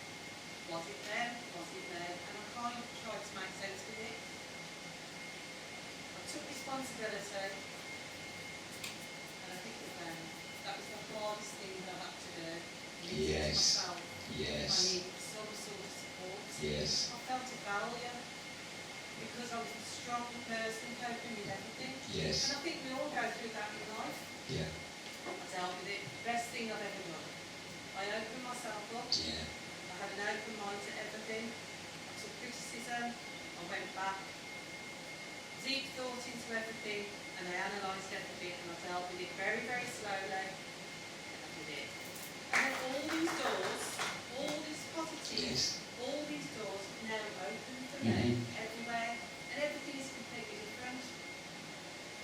Was it there? Was it there? And I kind of tried to make sense with it. I took responsibility, and I think that was the hardest thing that I had to do. Yes. Myself. I Yes. needed some sort of support. Yes. I felt a failure because I was a strong person coping with everything. Yes. And I think we all go through that in life. Yeah. I dealt with it. Best thing I've ever done. I opened myself up. Yeah. I had an open mind to everything. I took criticism. I went back. Deep thought into everything, and I analysed everything, and I dealt with it very, very slowly. And I did it. And then all these doors, all these positives, Yes. all these doors now open for me everywhere, and everything is completely different.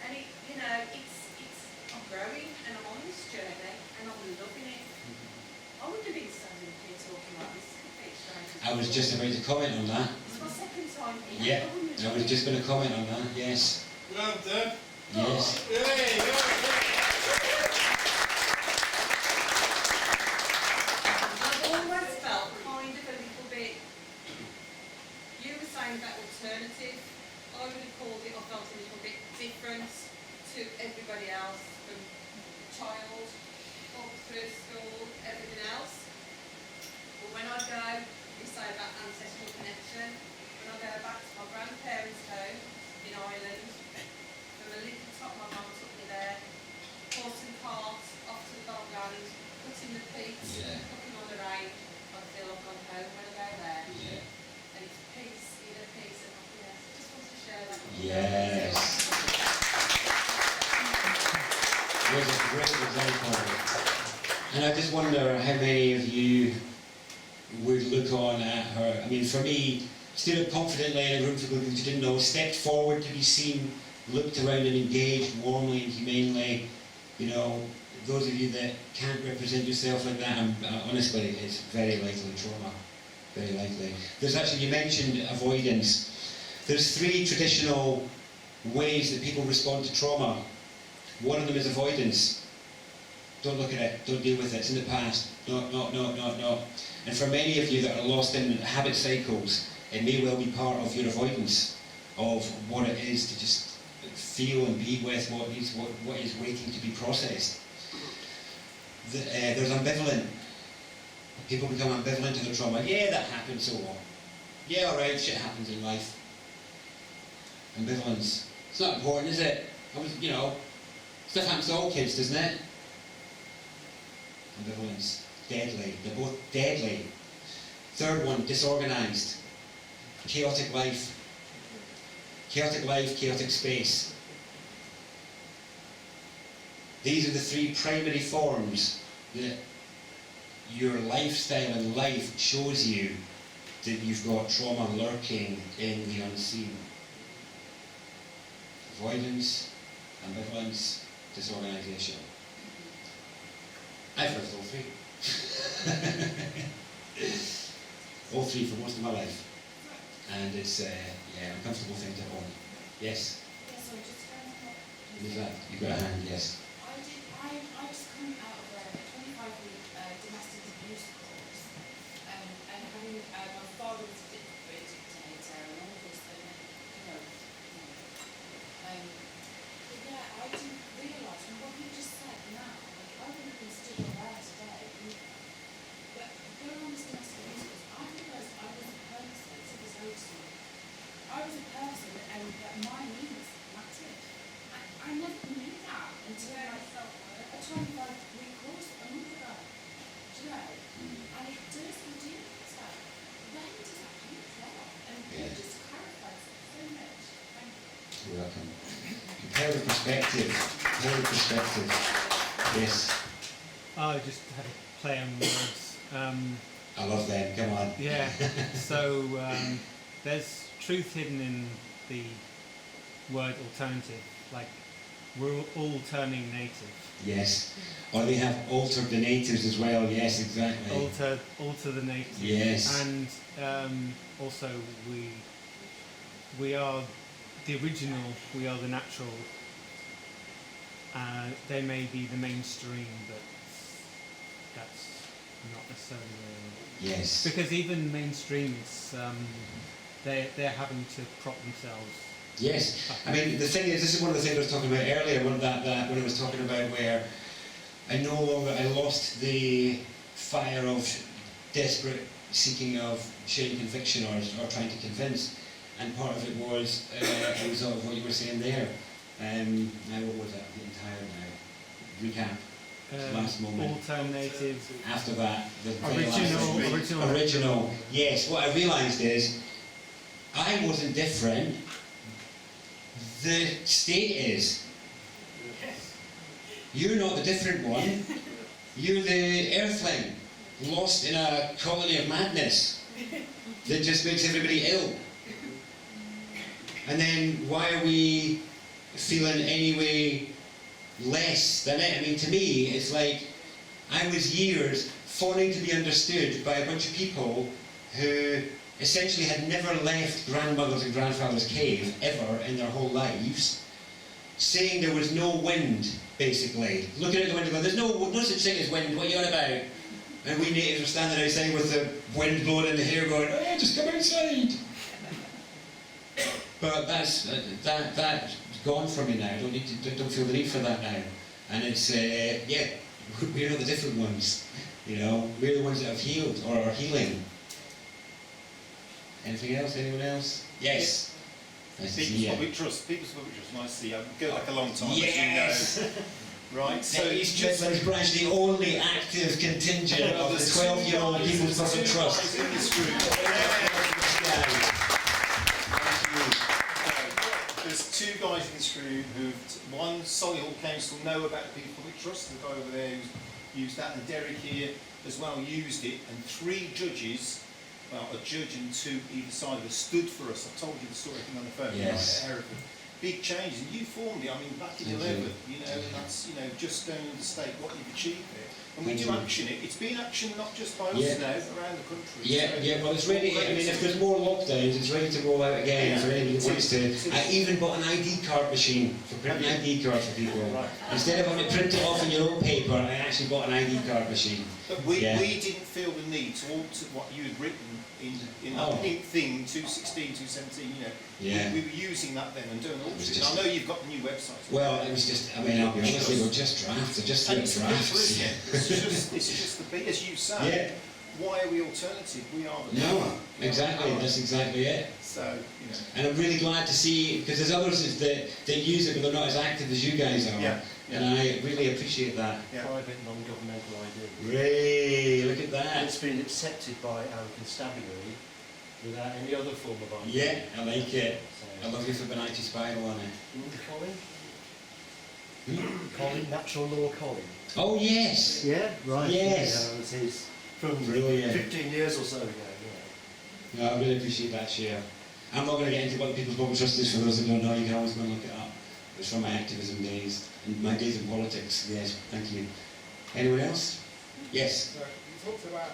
And I'm growing, and I'm on this journey, and I'm loving it. I wouldn't have been standing here talking like this. I was just about to comment on that. It's my second time here. Yeah. I wouldn't have I was done just going to comment on that. Yes. Well done. Yes. Hey, I've always felt kind of a little bit. You were saying about alternative. I would have called it, I felt a little bit different to everybody else, from child, up through school, everything else. But when I go, you say about ancestral connection, when I go back to my grandparents' home in Ireland, from a little top, my mum took me there, horse and cart, off to the bogland, cutting the peats, cooking on the rain. I feel I've gone home when I go there. Yeah. And it's peace, inner peace and happiness. I just want to share that with you. Yes. There's a great example. And I just wonder how many of you would look on at her. I mean, for me, stood up confidently in a room full of people you didn't know, stepped forward to be seen, looked around and engaged warmly and humanely. You know, those of you that can't represent yourself like that, honestly, it's very likely trauma. Very likely. There's actually, you mentioned avoidance. There's 3 traditional ways that people respond to trauma. One of them is avoidance. Don't look at it, don't deal with it, it's in the past. No. And for many of you that are lost in habit cycles, it may well be part of your avoidance of what it is to just feel and be with what is waiting to be processed. There's ambivalent. People become ambivalent to the trauma. Yeah, that happened, so what? Yeah, alright, shit happens in life. Ambivalence. It's not important, is it? Stuff happens to all kids, doesn't it? Ambivalence. Deadly. They're both deadly. Third one, disorganised. Chaotic life. Chaotic life, chaotic space. These are the 3 primary forms that your lifestyle and life shows you that you've got trauma lurking in the unseen. Avoidance, ambivalence, disorganisation. I've lived all 3. All 3 for most of my life. And it's a uncomfortable thing to own. Yes? Yes, so just Who's that? You've got a hand, yes. I just come out of a 25-week domestic abuse course, and having my father was a dictator and all this, but yeah, perspective. Whole perspective. Yes. I just had a play on words. I love them. Come on. Yeah. So there's truth hidden in the word alternative. Like we're all turning native. Yes. Or they have altered the natives as well. Yes, exactly. Alter the native. Yes. And also we are the original. We are the natural. They may be the mainstream, but that's not necessarily Yes. because even mainstream is they're having to prop themselves. Yes. I mean, the thing is, this is one of the things I was talking about earlier. When I was talking about where I lost the fire of desperate seeking of shame conviction or trying to convince, and part of it was a result of what you were saying there. Now what was it? I'm getting tired now. Recap. Last moment. Alternative. After that, the Original. Yes. What I realised is I wasn't different. The state is. You're not the different one. You're the earthling, lost in a colony of madness that just makes everybody ill. And then why are we feeling any way less than it? I mean, to me, it's like I was years fawning to be understood by a bunch of people who essentially had never left grandmother's and grandfather's cave ever in their whole lives, saying there was no wind, basically. Looking out the window going, there's no such thing as wind, what are you on about? And we natives were standing outside with the wind blowing in the hair going, oh, just come outside. But that's gone from me now. I don't feel the need for that now. And it's, we're not the different ones. You know, we're the ones that have healed or are healing. Anything else? Anyone else? Yes. Nice to see you. People's public trust, nice to see you. I've been like a long time, yes. as you know. Right, so East Midlands branch, the only active contingent of the 12-year-old People's Public Trust. In this group. There's two guys in this group one, Solihull Council, know about the People's Public Trust, the guy over there who's used that, and Derek here as well used it, and 3 judges, well, a judge and 2 either side of us stood for us. I told you the story, I think, on the phone. Yes. Right, at Hereford. Big changes, and you formed it, I mean, back in 11, you know, and that's, you know, just don't understate what you've achieved there. And we do action it. It's been actioned not just by us now, around the country. Well, it's ready. I mean, if there's more lockdowns, it's ready to roll out again for anybody that wants to. I even bought an ID card machine for printing ID cards for people. Right. Instead of having to print it off in your own paper, I actually bought an ID card machine. But we didn't feel the need to alter what you had written in that pink thing, 216, 217, you know. Yeah. We were using that then and doing all this. I know you've got the new website. Well, it was just, I mean, I'll be honest, they were just drafts. They're just drafts. It's just the bit, as you say. Yeah. Why are we alternative? We are the No, exactly. That's exactly it. So, you know. And I'm really glad to see, because there's others that use it, but they're not as active as you guys are. Yeah. And I really appreciate that. Yeah. Private non-governmental ID. Ray, look at that. It's been accepted by our constabulary without any other form of ID. Yeah, I like it. I love your Fibonacci spiral on it. Colin, Natural Law Colin. Oh, yes. Yeah, right. Yes. Yeah, it was his from Brilliant. 15 years or so ago. Yeah. No, I really appreciate that share. I'm not going to get into what the People's Public Trust is for those that don't know. You can always go and look it up. It's from my activism days and my days in politics. Yes, thank you. Anyone else? Yes. You talked about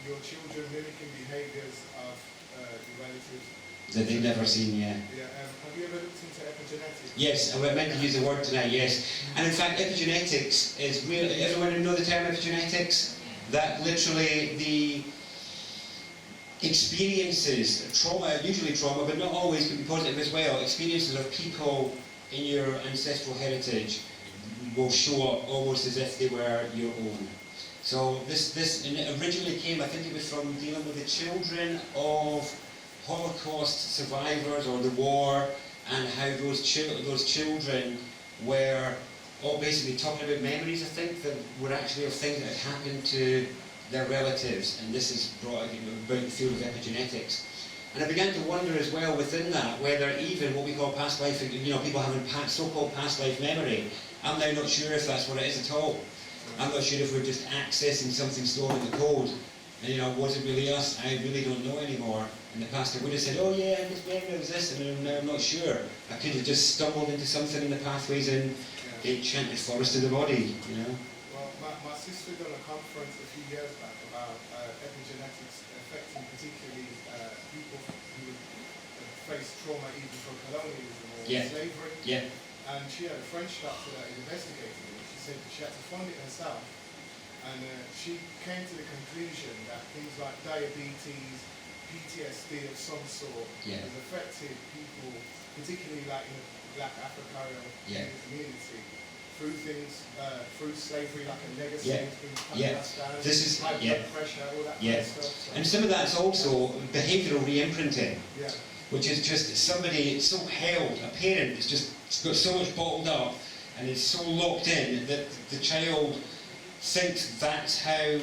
your children mimicking behaviours of your relatives. That they've never seen, yeah. Yeah. Have you ever looked into epigenetics? Yes, I meant to use the word tonight, yes. And in fact, epigenetics is really, everyone know the term epigenetics? That literally the experiences, trauma, usually trauma, but not always, can be positive as well, experiences of people in your ancestral heritage will show up almost as if they were your own. So this and it originally came, I think it was from dealing with the children of Holocaust survivors or the war, and how those children were all basically talking about memories, I think, that were actually of things that had happened to their relatives, and this is brought about the field of epigenetics. And I began to wonder as well within that whether even what we call past life, people having so-called past life memory, I'm now not sure if that's what it is at all. I'm not sure if we're just accessing something stored in the code. And was it really us? I really don't know anymore. In the past I would have said, oh yeah, this memory was this, and now I'm not sure. I could have just stumbled into something in the pathways in the enchanted forest of the body, Well, my sister done a conference a few years back about epigenetics affecting particularly people who face trauma even from colonialism or slavery. Yeah. And she had a French doctor that investigated it. She said she had to fund it herself. And she came to the conclusion that things like diabetes, PTSD of some sort has affected people, particularly like in the Black Africa community, through things, through slavery, like a legacy that's been passed down, high blood pressure, all that kind of stuff. So. And some of that's also behavioural re-imprinting, which is just somebody so held, a parent is just got so much bottled up and is so locked in that the child thinks that's how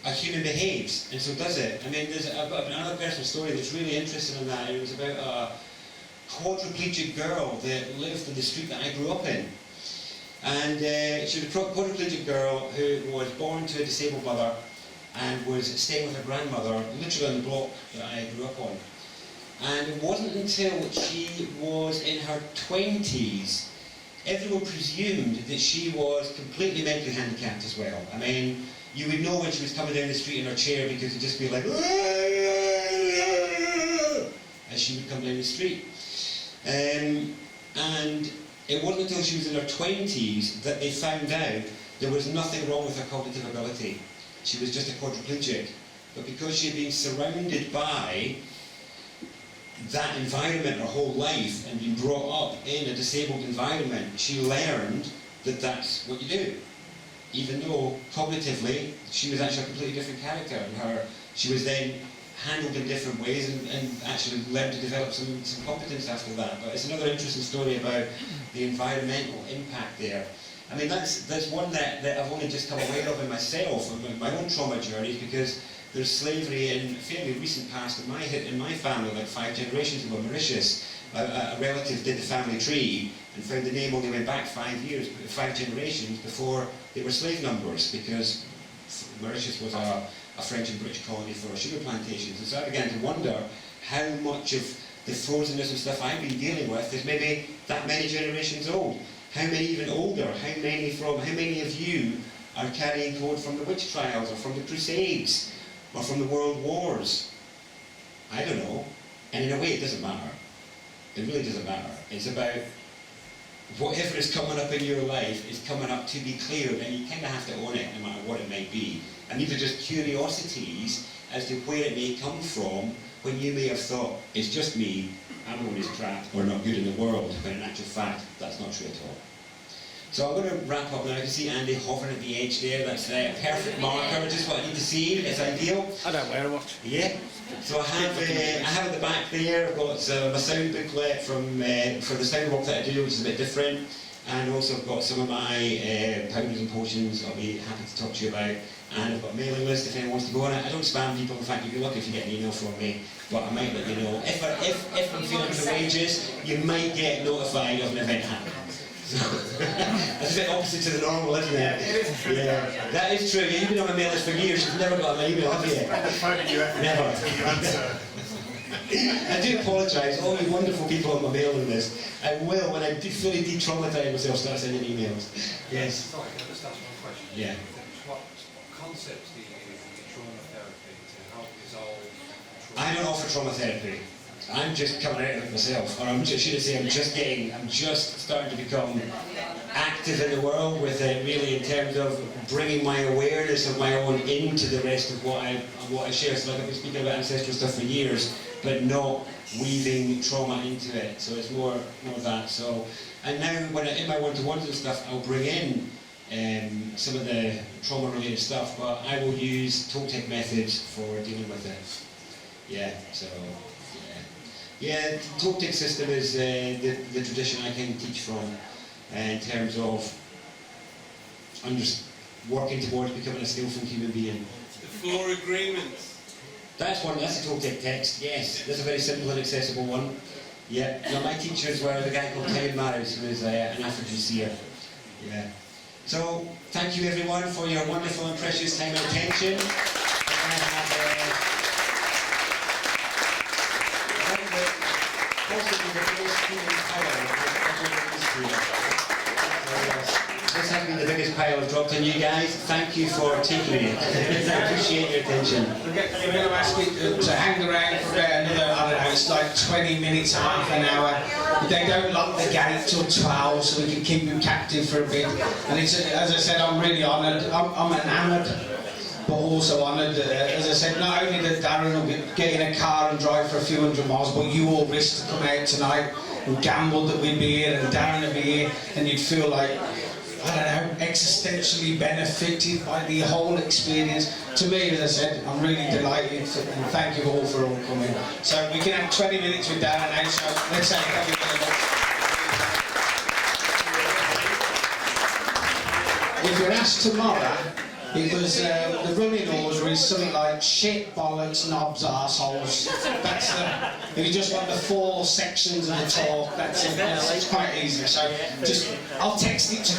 a human behaves, and so does it. I mean, I've got another personal story that's really interesting in that. It was about a quadriplegic girl that lived in the street that I grew up in. And she was a quadriplegic girl who was born to a disabled mother and was staying with her grandmother, literally on the block that I grew up on. And it wasn't until she was in her 20s, everyone presumed that she was completely mentally handicapped as well. I mean, you would know when she was coming down the street in her chair because it'd just be like, as she would come down the street. And it wasn't until she was in her 20s that they found out there was nothing wrong with her cognitive ability. She was just a quadriplegic. But because she had been surrounded by that environment her whole life and been brought up in a disabled environment, she learned that that's what you do. Even though cognitively she was actually a completely different character, and she was then handled in different ways and actually learned to develop some competence after that. But it's another interesting story about the environmental impact there. I mean, that's one that I've only just come aware of in myself, in my own trauma journeys, because there's slavery in fairly recent past in my family, like 5 generations ago, Mauritius. A relative did the family tree and found the name only went back 5 generations before they were slave numbers, because Mauritius was a French and British colony for sugar plantations. And so I began to wonder how much of the frozenness and stuff I've been dealing with is maybe that many generations old. How many even older? How many of you are carrying code from the witch trials or from the Crusades or from the World Wars? I don't know. And in a way it doesn't matter. It really doesn't matter. It's about whatever is coming up in your life is coming up to be cleared, and you kind of have to own it no matter what it might be. And these are just curiosities as to where it may come from when you may have thought, it's just me, I'm always crap or not good in the world, when in actual fact that's not true at all. So I'm going to wrap up now. You can see Andy hovering at the edge there. That's a perfect marker, just what I need to see. It's ideal. I don't wear a watch. Yeah. So I have at the back there, I've got my sound booklet for the sound work that I do, which is a bit different. And also I've got some of my powders and potions I'll be happy to talk to you about. And I've got a mailing list if anyone wants to go on it. I don't spam people. In fact, you'd be lucky if you get an email from me. But I might let you know. If I'm feeling courageous, you might get notified of an event happening. So, that's a bit opposite to the normal, isn't it? It is true. Yeah, that is true. You've been on my mail list for years. You've never got my email, have you? I'm phoning you Never. until you answer. I do apologise, all you wonderful people on my mailing list. I will, when I fully de-traumatise myself, start sending emails. Yes? Sorry, can I just ask one question? Yeah. What concepts do you use in trauma therapy to help resolve trauma? I don't offer trauma therapy. I'm just coming out of it myself, or I'm just starting to become active in the world with it, really, in terms of bringing my awareness of my own into the rest of what I share. So like I've been speaking about ancestral stuff for years, but not weaving trauma into it. So it's more that. So, and now when in my one-to-ones and stuff, I'll bring in some of the trauma-related stuff, but I will use Toltec methods for dealing with it. Yeah. So. Yeah, the Toltec system is the tradition I can teach from in terms of working towards becoming a skillful human being. The 4 agreements. That's one, that's a Totec text, yes. That's a very simple and accessible one. Yeah, you know, my teachers were the guy called Ted Marris, who was an African seer. Yeah. So, thank you everyone for your wonderful and precious time and attention. Possibly the biggest human power that ever existed. This has been the biggest pile I've dropped on you guys. Thank you for taking it. I appreciate your attention. We're going to ask you to hang around for about another, I don't know, it's like 20 minutes, half an hour. They don't lock the gate till 12, so we can keep you captive for a bit. And it's, as I said, I'm really honoured. I'm enamoured, but also honoured. As I said, not only that Darren will get in a car and drive for a few hundred miles, but you all risked to come out tonight and gambled that we'd be here and Darren would be here, and you'd feel like, I don't know, existentially benefited by the whole experience. To me, as I said, I'm really delighted, and thank you all for all coming. So we can have 20 minutes with Darren now, so let's say thank you very much. If you're asked tomorrow, it was, the running order is something like shit, bollocks, knobs, arseholes. That's if you just want the 4 sections of the talk, that's it. It's quite easy. So just, I'll text it to you.